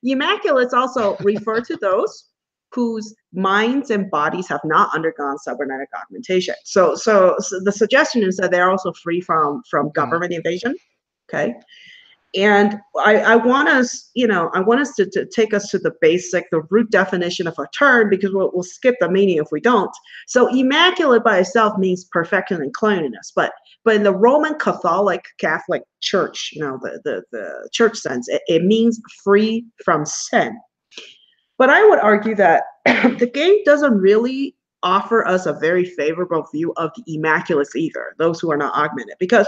immaculates also refer to those whose minds and bodies have not undergone cybernetic augmentation. So the suggestion is that they're also free from government invasion. Okay. And I want us, to take us to the root definition of a term, because we'll skip the meaning if we don't. So immaculate by itself means perfection and cleanliness, but in the Roman Catholic Church, the church sense, it means free from sin. But I would argue that the game doesn't really offer us a very favorable view of the immaculates either, those who are not augmented, because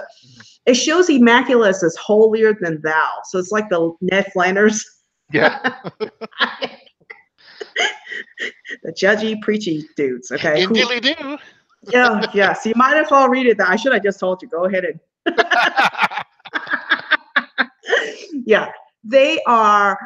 it shows immaculates as holier than thou. So it's like the Ned Flanders. Yeah. The judgy, preachy dudes, okay? Indeed do. Yeah. So you might as well read it. I should have just told you. Go ahead and yeah. They are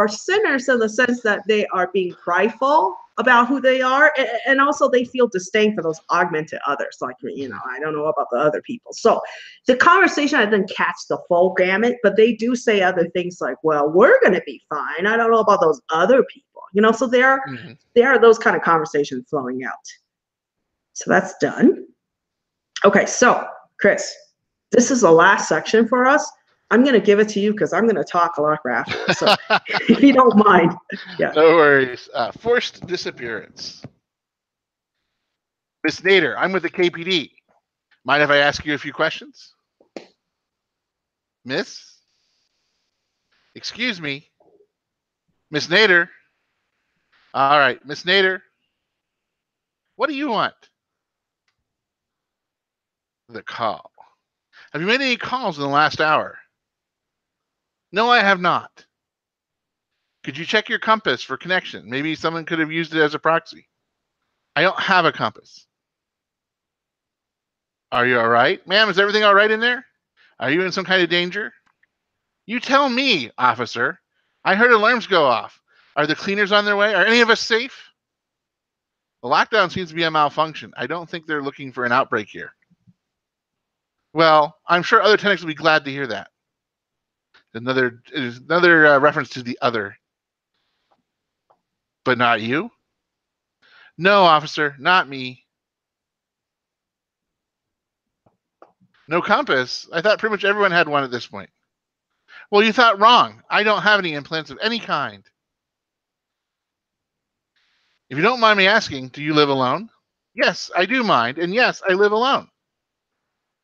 sinners in the sense that they are being prideful about who they are, and also they feel disdain for those augmented others. Like, I don't know about the other people. So the conversation, I didn't catch the full gamut, but they do say other things like, well, we're going to be fine. I don't know about those other people. So there are those kind of conversations flowing out. So that's done. Okay, so Chris, this is the last section for us. I'm going to give it to you because I'm going to talk a lot after. So if you don't mind. Yeah. No worries. Forced disappearance. Miss Nader, I'm with the KPD. Mind if I ask you a few questions? Miss? Excuse me. Miss Nader? All right, Miss Nader. What do you want? The call. Have you made any calls in the last hour? No, I have not. Could you check your compass for connection? Maybe someone could have used it as a proxy. I don't have a compass. Are you all right? Ma'am, is everything all right in there? Are you in some kind of danger? You tell me, officer. I heard alarms go off. Are the cleaners on their way? Are any of us safe? The lockdown seems to be a malfunction. I don't think they're looking for an outbreak here. Well, I'm sure other tenants will be glad to hear that. Another reference to the other. But not you? No, officer, not me. No compass? I thought pretty much everyone had one at this point. Well, you thought wrong. I don't have any implants of any kind. If you don't mind me asking, do you live alone? Yes, I do mind, and yes, I live alone.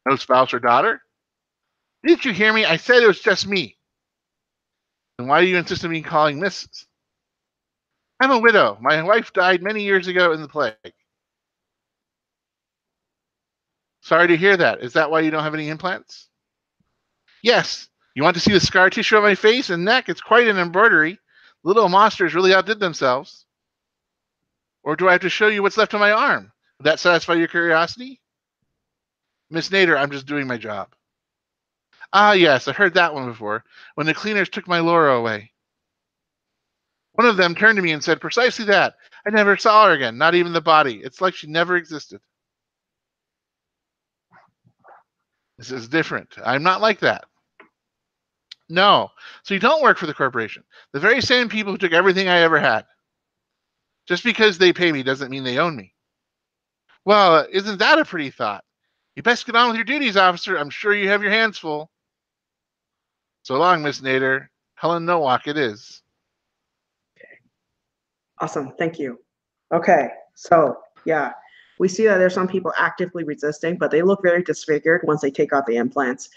No spouse or daughter? Didn't you hear me? I said it was just me. Then why do you insist on me calling Mrs.? I'm a widow. My wife died many years ago in the plague. Sorry to hear that. Is that why you don't have any implants? Yes. You want to see the scar tissue on my face and neck? It's quite an embroidery. Little monsters really outdid themselves. Or do I have to show you what's left on my arm? Would that satisfy your curiosity? Miss Nader, I'm just doing my job. Ah, yes, I heard that one before, when the cleaners took my Laura away. One of them turned to me and said precisely that. I never saw her again, not even the body. It's like she never existed. This is different. I'm not like that. No. So you don't work for the corporation. The very same people who took everything I ever had. Just because they pay me doesn't mean they own me. Well, isn't that a pretty thought? You best get on with your duties, officer. I'm sure you have your hands full. So long, Miss Nader. Helen Nowak it is. Awesome. Thank you. Okay. So, yeah, we see that there's some people actively resisting, but they look very disfigured once they take out the implants.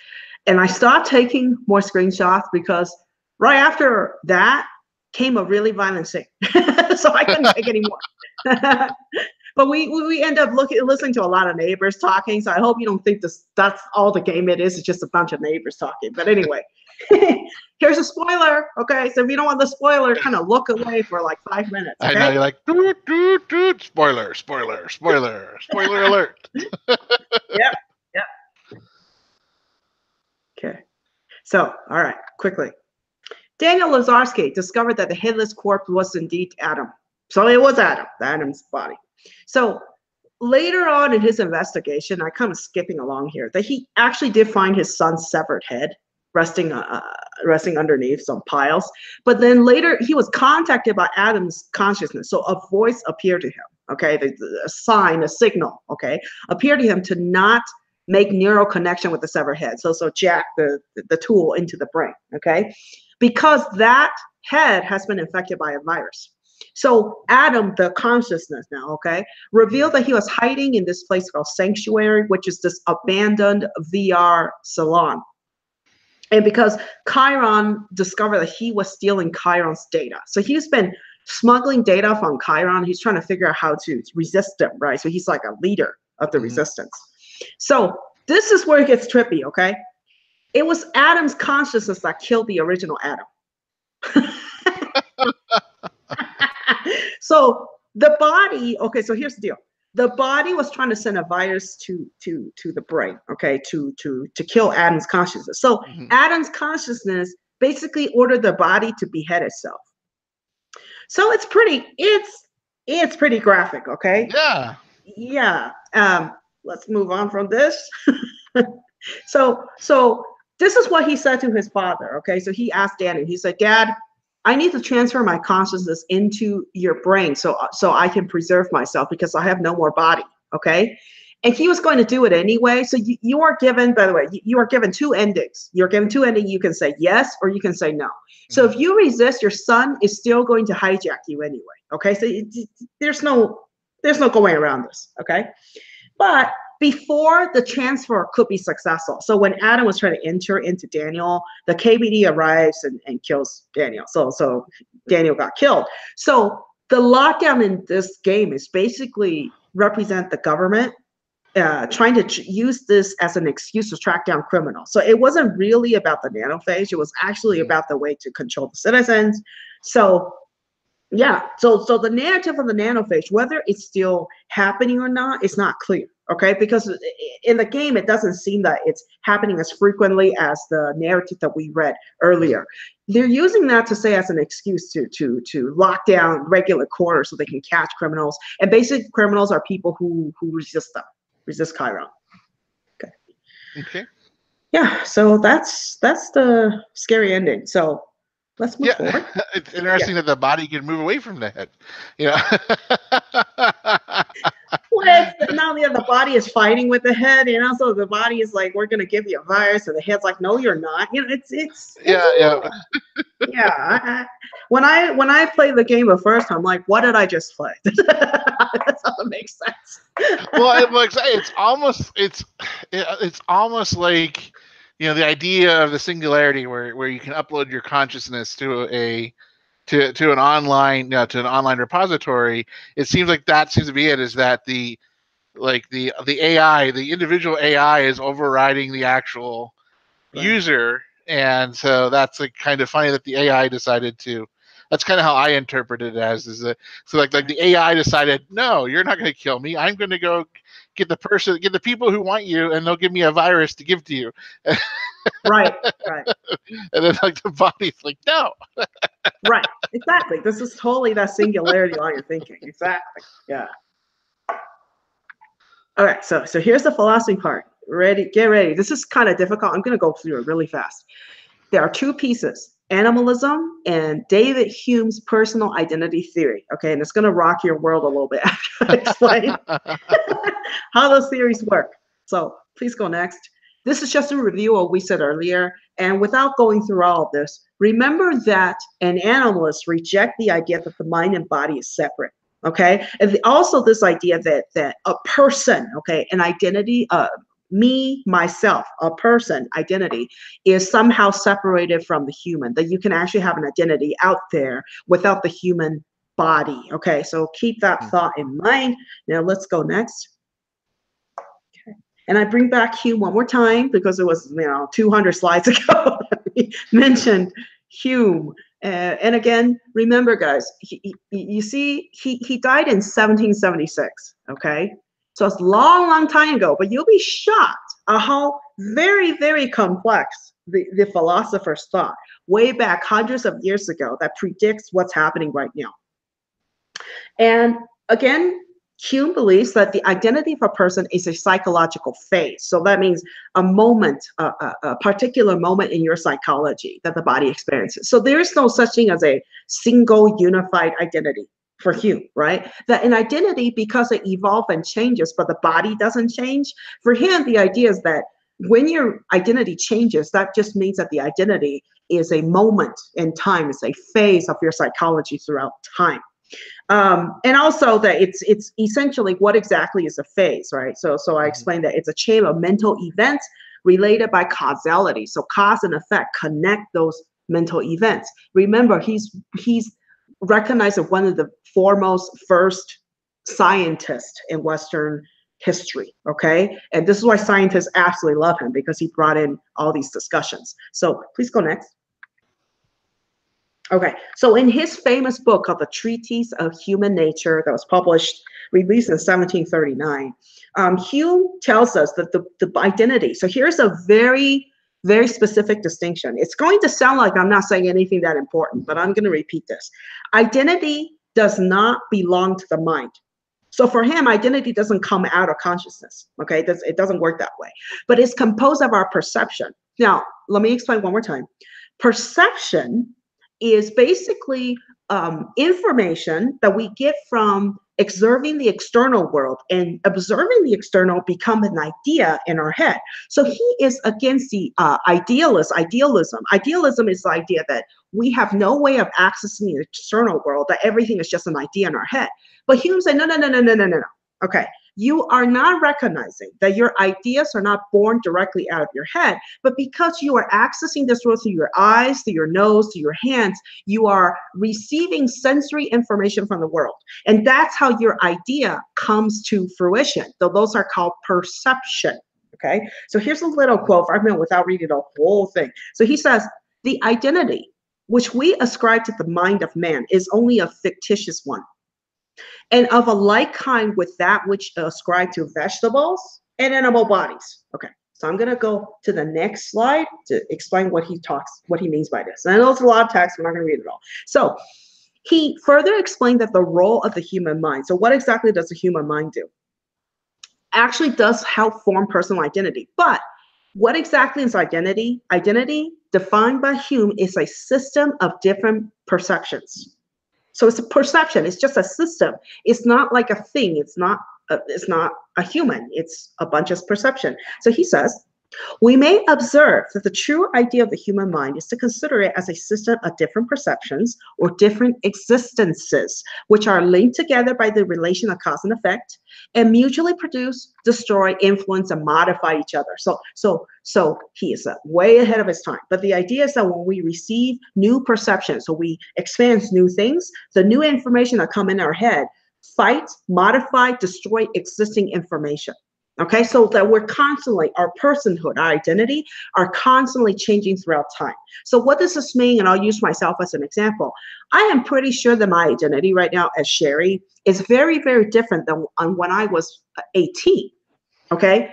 And I stopped taking more screenshots because right after that came a really violent scene. So I couldn't take any more. But we end up listening to a lot of neighbors talking. So I hope you don't think that's all the game it is. It's just a bunch of neighbors talking. But anyway, here's a spoiler. Okay, so if you don't want the spoiler, kind of look away for like 5 minutes. Okay? I know, you're like, doot, doot, doot. Spoiler, spoiler, spoiler, spoiler alert. Yep. Okay. So, all right, quickly. Daniel Lazarski discovered that the headless corpse was indeed Adam. So it was Adam's body. So later on in his investigation, I'm kind of skipping along here, that he actually did find his son's severed head resting underneath some piles. But then later he was contacted by Adam's consciousness. So a voice appeared to him, okay, a sign, a signal, okay, appeared to him to not make neural connection with the severed head. So jack the tool into the brain, okay, because that head has been infected by a virus. So Adam, the consciousness now, okay, revealed that he was hiding in this place called Sanctuary, which is this abandoned VR salon. And because Chiron discovered that he was stealing Chiron's data. So he's been smuggling data from Chiron. He's trying to figure out how to resist them, right? So he's like a leader of the resistance. So this is where it gets trippy, okay? It was Adam's consciousness that killed the original Adam. So the body, okay, so here's the deal. The body was trying to send a virus to the brain, okay, to kill Adam's consciousness. So Adam's consciousness basically ordered the body to behead itself. So it's pretty graphic, okay? Yeah. Yeah. Let's move on from this. So this is what he said to his father, okay? So he asked Danny, he said, Dad, I need to transfer my consciousness into your brain so I can preserve myself because I have no more body, okay? And he was going to do it anyway. So you are given, by the way, you are given two endings. You're given two endings. You can say yes or you can say no. So if you resist, your son is still going to hijack you anyway, okay? So there's no going around this, okay? But before the transfer could be successful, so when Adam was trying to enter into Daniel, the KBD arrives and kills Daniel. So Daniel got killed. So the lockdown in this game is basically represent the government trying to use this as an excuse to track down criminals. So it wasn't really about the nanophage. It was actually about the way to control the citizens. So yeah, so the narrative of the nanophage, whether it's still happening or not, it's not clear, okay? Because in the game, it doesn't seem that it's happening as frequently as the narrative that we read earlier. They're using that to say as an excuse to lock down regular quarters so they can catch criminals. And basic criminals are people who resist them, resist Chiron. Okay. Yeah, so that's the scary ending. So let's move forward. It's interesting that the body can move away from the head. Well, now the body is fighting with the head, so the body is like, we're gonna give you a virus, and the head's like, no, you're not. It's yeah. When I played the game the first time, I'm like, what did I just play? That's how it makes sense. Well, it's almost like the idea of the singularity where you can upload your consciousness to an online repository. It seems like that seems to be it, is that the AI, the individual AI is overriding the actual user. And so that's kind of funny that the AI decided to. That's kind of how I interpret it as, like the AI decided, no, you're not going to kill me. I'm going to go get the people who want you, and they'll give me a virus to give to you. Right. And then the body's like, no. Right, exactly. This is totally that singularity line you're thinking. Exactly. Yeah. All right, so here's the philosophy part. Get ready. This is kind of difficult. I'm going to go through it really fast. There are two pieces, animalism and David Hume's personal identity theory. Okay, and it's going to rock your world a little bit after I explain how those theories work. So please go next. This is just a review of what we said earlier. And without going through all of this, remember that an animalist reject the idea that the mind and body is separate. Okay, and also this idea that a person, okay, an identity, me, myself, a person identity is somehow separated from the human, that you can actually have an identity out there without the human body. Okay, so keep that thought in mind. Now let's go next. Okay. And I bring back Hume one more time because it was 200 slides ago that we mentioned Hume. And again, remember guys, you see, he died in 1776, okay? So it's a long, long time ago, but you'll be shocked at how very, very complex the philosophers thought way back hundreds of years ago that predicts what's happening right now. And again, Hume believes that the identity of a person is a psychological phase. So that means a moment, a particular moment in your psychology that the body experiences. So there is no such thing as a single unified identity for Hume, right? That an identity, because it evolves and changes, but the body doesn't change. For him, the idea is that when your identity changes, that just means that the identity is a moment in time, it's a phase of your psychology throughout time. And also that it's essentially what exactly is a phase, right? So I explained that it's a chain of mental events related by causality. So cause and effect connect those mental events. Remember, he's recognized as one of the foremost first scientists in Western history, okay? And this is why scientists absolutely love him, because he brought in all these discussions. So please go next. Okay, so in his famous book called The Treatise of Human Nature that was released in 1739, Hume tells us that the identity, so here's a very, very specific distinction. It's going to sound like I'm not saying anything that important, but I'm going to repeat this. Identity does not belong to the mind. So for him, identity doesn't come out of consciousness, okay? It doesn't work that way, but it's composed of our perception. Now, let me explain one more time. Perception is basically information that we get from observing the external world, and observing the external become an idea in our head. So he is against the idealism. Idealism is the idea that we have no way of accessing the external world, that everything is just an idea in our head. But Hume said, no. Okay, you are not recognizing that your ideas are not born directly out of your head, but because you are accessing this world through your eyes, through your nose, through your hands, you are receiving sensory information from the world. And that's how your idea comes to fruition. So those are called perception, okay? So here's a little quote, without reading the whole thing. So he says, the identity which we ascribe to the mind of man is only a fictitious one, and of a like kind with that which ascribed to vegetables and animal bodies. Okay, so I'm gonna go to the next slide to explain what he means by this. And I know it's a lot of text, I'm not gonna read it all. So he further explained that the role of the human mind. So what exactly does the human mind do? Actually does help form personal identity. But what exactly is identity? Identity, defined by Hume, is a system of different perceptions. So it's a perception. It's just a system. It's not like a thing. It's not a human. It's a bunch of perception. So he says, we may observe that the true idea of the human mind is to consider it as a system of different perceptions or different existences, which are linked together by the relation of cause and effect, and mutually produce, destroy, influence, and modify each other. So he is way ahead of his time. But the idea is that when we receive new perceptions, so we experience new things, the new information that come in our head fight, modify, destroy existing information. Okay, so that we're constantly, our personhood, our identity are constantly changing throughout time. So what does this mean? And I'll use myself as an example. I am pretty sure that my identity right now as Sherry is very, very different than when I was 18, okay?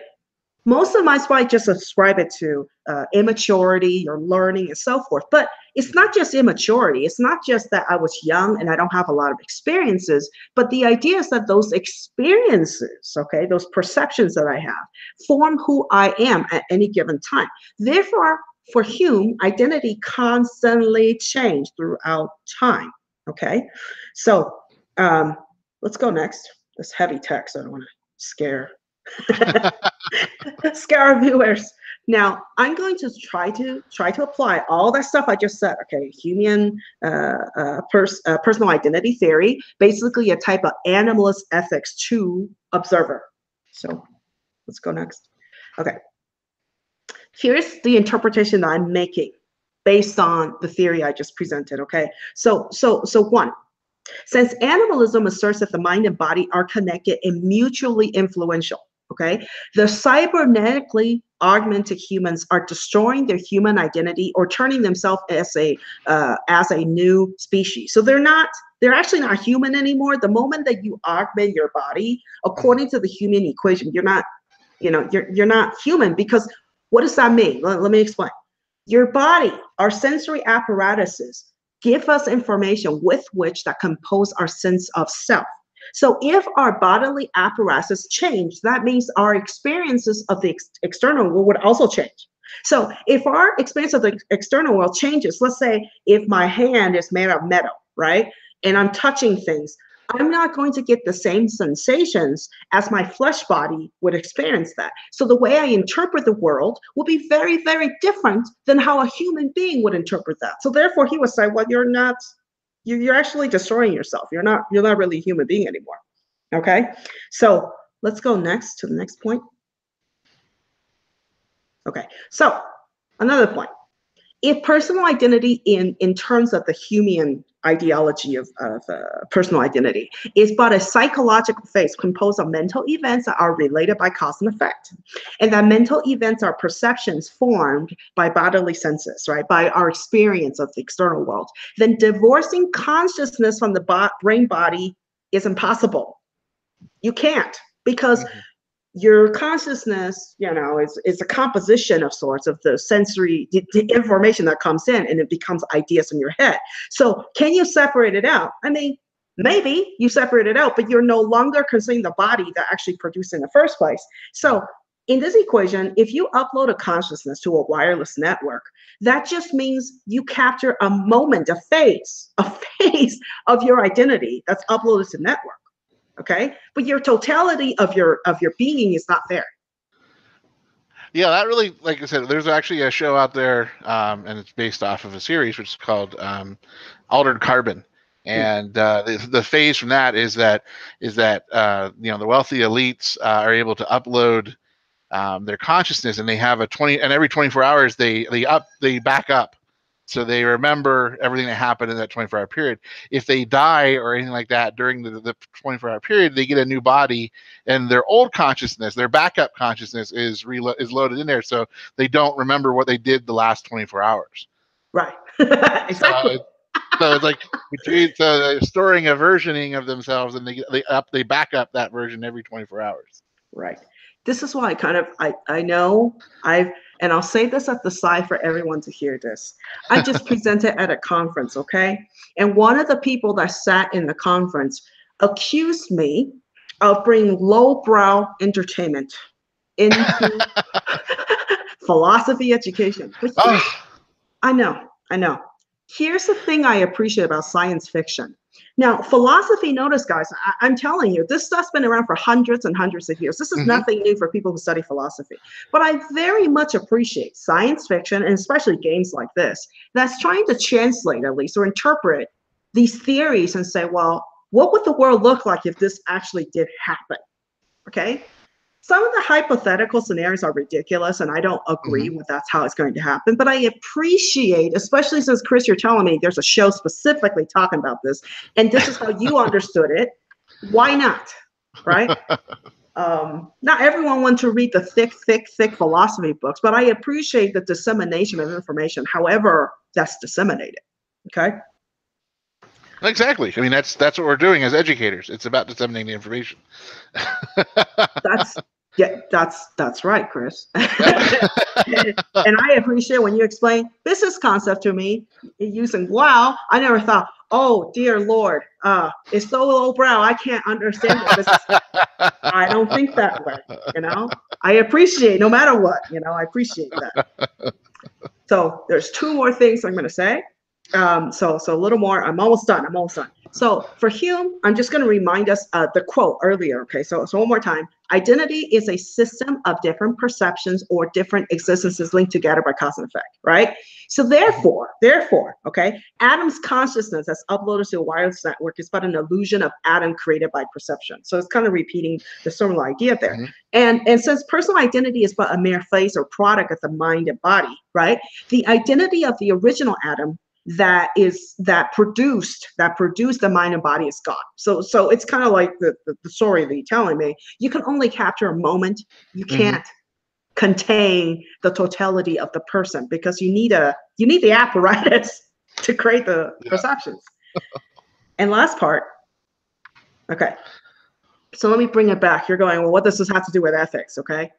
Most of my I just ascribe it to immaturity or learning and so forth. But it's not just immaturity. It's not just that I was young and I don't have a lot of experiences, but the idea is that those experiences, okay, those perceptions that I have form who I am at any given time. Therefore, for Hume, identity constantly changed throughout time. Okay, so let's go next. This heavy text, I don't want to scare scare our viewers. Now, I'm going to try to apply all that stuff I just said. Okay, Humean personal identity theory, basically a type of animalist ethics to observer. So let's go next. Okay, here's the interpretation that I'm making based on the theory I just presented. Okay, so one. Since animalism asserts that the mind and body are connected and mutually influential, okay, the cybernetically augmented humans are destroying their human identity or turning themselves as a new species. So they're actually not human anymore. The moment that you augment your body, according to the Humean equation, you're not human, because what does that mean? Let me explain. Your body, our sensory apparatuses, give us information with which that compose our sense of self. So if our bodily apparatus change, that means our experiences of the external world would also change. So if our experience of the external world changes, let's say if my hand is made of metal, right? And I'm touching things, I'm not going to get the same sensations as my flesh body would experience that. So the way I interpret the world will be very, very different than how a human being would interpret that. So therefore he would say, well, you're actually destroying yourself. You're not really a human being anymore. Okay, so let's go next to the next point. Okay, so another point. If personal identity in terms of the Humean ideology of personal identity is but a psychological phase composed of mental events that are related by cause and effect, and that mental events are perceptions formed by bodily senses, right, by our experience of the external world, then divorcing consciousness from the brain body is impossible. You can't, because your consciousness, is a composition of sorts of the sensory the information that comes in, and it becomes ideas in your head. So can you separate it out? I mean, maybe you separate it out, but you're no longer considering the body that actually produced in the first place. So in this equation, if you upload a consciousness to a wireless network, that just means you capture a moment, a phase of your identity that's uploaded to the network. Okay, but your totality of your being is not there. Yeah, that really, like I said, there's actually a show out there, and it's based off of a series which is called Altered Carbon. And the phase from that is that the wealthy elites are able to upload their consciousness, and they have every 24 hours they back up. So they remember everything that happened in that 24-hour period. If they die or anything like that during the 24-hour period, they get a new body, and their old consciousness, their backup consciousness, is loaded in there, so they don't remember what they did the last 24 hours. Right. Exactly. So it's like they're storing a versioning of themselves, and they back up that version every 24 hours. Right. This is why I know and I'll say this at the side for everyone to hear this. I just presented at a conference, okay? And one of the people that sat in the conference accused me of bringing lowbrow entertainment into philosophy education. But I know. Here's the thing I appreciate about science fiction. Now, philosophy, notice, guys, I'm telling you, this stuff's been around for hundreds and hundreds of years. This is nothing new for people who study philosophy. But I very much appreciate science fiction, and especially games like this, that's trying to translate, at least, or interpret these theories and say, well, what would the world look like if this actually did happen? Okay? Some of the hypothetical scenarios are ridiculous, and I don't agree with that's how it's going to happen. But I appreciate, especially since, Chris, you're telling me there's a show specifically talking about this, and this is how you understood it. Why not? Right? Not everyone wants to read the thick philosophy books, but I appreciate the dissemination of information, however that's disseminated. Okay? Exactly. I mean, that's what we're doing as educators. It's about disseminating the information. That's right, Chris. And I appreciate when you explain business concept to me using wow. I never thought, oh dear Lord, it's so lowbrow, I can't understand the business. I don't think that way. I appreciate no matter what. I appreciate that. So there's two more things I'm going to say. So a little more. I'm almost done. So for Hume, I'm just going to remind us the quote earlier. Okay, so one more time. Identity is a system of different perceptions or different existences linked together by cause and effect, right? So therefore, okay, Adam's consciousness that's uploaded to a wireless network is but an illusion of Adam created by perception. So it's kind of repeating the similar idea there. And since personal identity is but a mere phase or product of the mind and body, right? The identity of the original Adam that produced the mind and body is gone. So it's kind of like the story that you're telling me. You can only capture a moment. You can't contain the totality of the person, because you need the apparatus to create the perceptions. And last part. Okay. So let me bring it back. You're going, well, what does this have to do with ethics? Okay.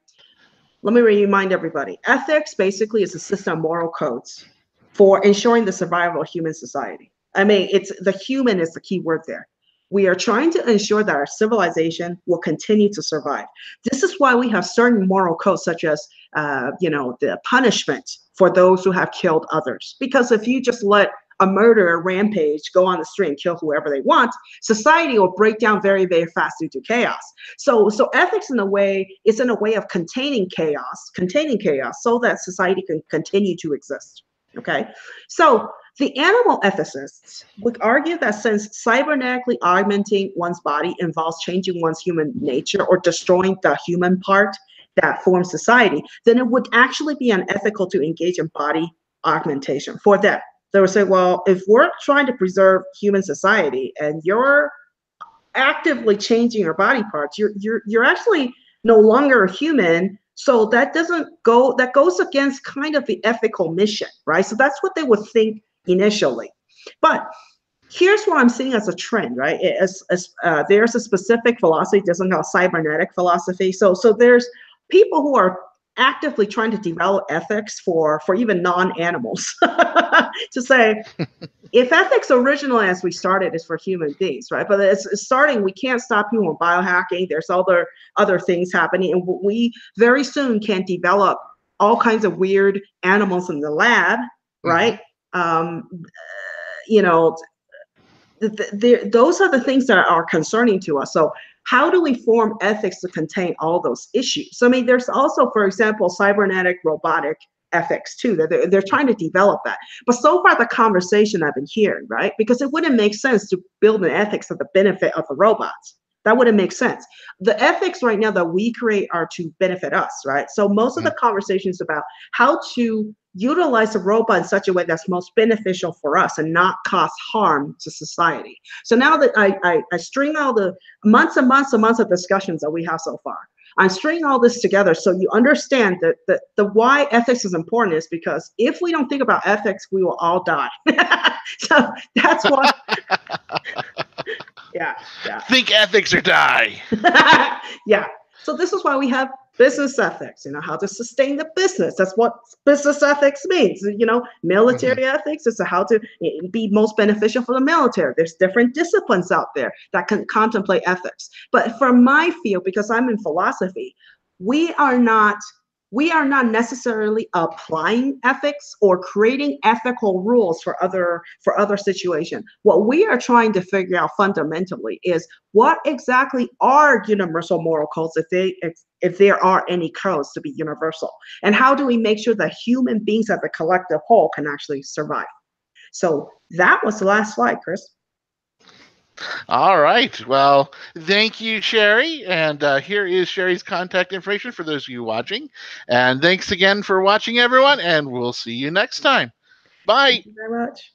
Let me remind everybody. Ethics basically is a system of moral codes for ensuring the survival of human society. I mean, the human is the key word there. We are trying to ensure that our civilization will continue to survive. This is why we have certain moral codes, such as, the punishment for those who have killed others. Because if you just let a murderer rampage go on the street and kill whoever they want, society will break down very, very fast due to chaos. So ethics in a way of containing chaos so that society can continue to exist. Okay, so the animal ethicists would argue that since cybernetically augmenting one's body involves changing one's human nature or destroying the human part that forms society, then it would actually be unethical to engage in body augmentation. For them, they would say, well, if we're trying to preserve human society and you're actively changing your body parts, you're actually no longer a human. So that goes against kind of the ethical mission, right? So that's what they would think initially. But here's what I'm seeing as a trend, right? There's a specific philosophy, it doesn't call cybernetic philosophy. So there's people who are actively trying to develop ethics for even non-animals to say, if ethics originally, as we started, is for human beings, right? But it's starting, we can't stop human biohacking. There's other things happening, and we very soon can develop all kinds of weird animals in the lab, right? Those are the things that are concerning to us. So how do we form ethics to contain all those issues? So, I mean, there's also, for example, cybernetic robotic ethics too, that they're trying to develop that. But so far the conversation I've been hearing, right? Because it wouldn't make sense to build an ethics for the benefit of the robots. That wouldn't make sense. The ethics right now that we create are to benefit us, right? So most of the conversations about how to utilize a robot in such a way that's most beneficial for us and not cause harm to society. So now that I string all the months and months and months of discussions that we have so far, I'm stringing all this together so you understand that the why ethics is important is because if we don't think about ethics, we will all die. So that's why. Yeah. Think ethics or die. Yeah. So this is why we have business ethics, how to sustain the business. That's what business ethics means. Military ethics is how to be most beneficial for the military. There's different disciplines out there that can contemplate ethics. But for my field, because I'm in philosophy, we are not necessarily applying ethics or creating ethical rules for other situations. What we are trying to figure out fundamentally is what exactly are universal moral codes, if there are any codes to be universal, and how do we make sure that human beings as a collective whole can actually survive? So that was the last slide, Chris. All right. Well, thank you, Sherry. And here is Sherry's contact information for those of you watching. And thanks again for watching, everyone. And we'll see you next time. Bye. Thank you very much.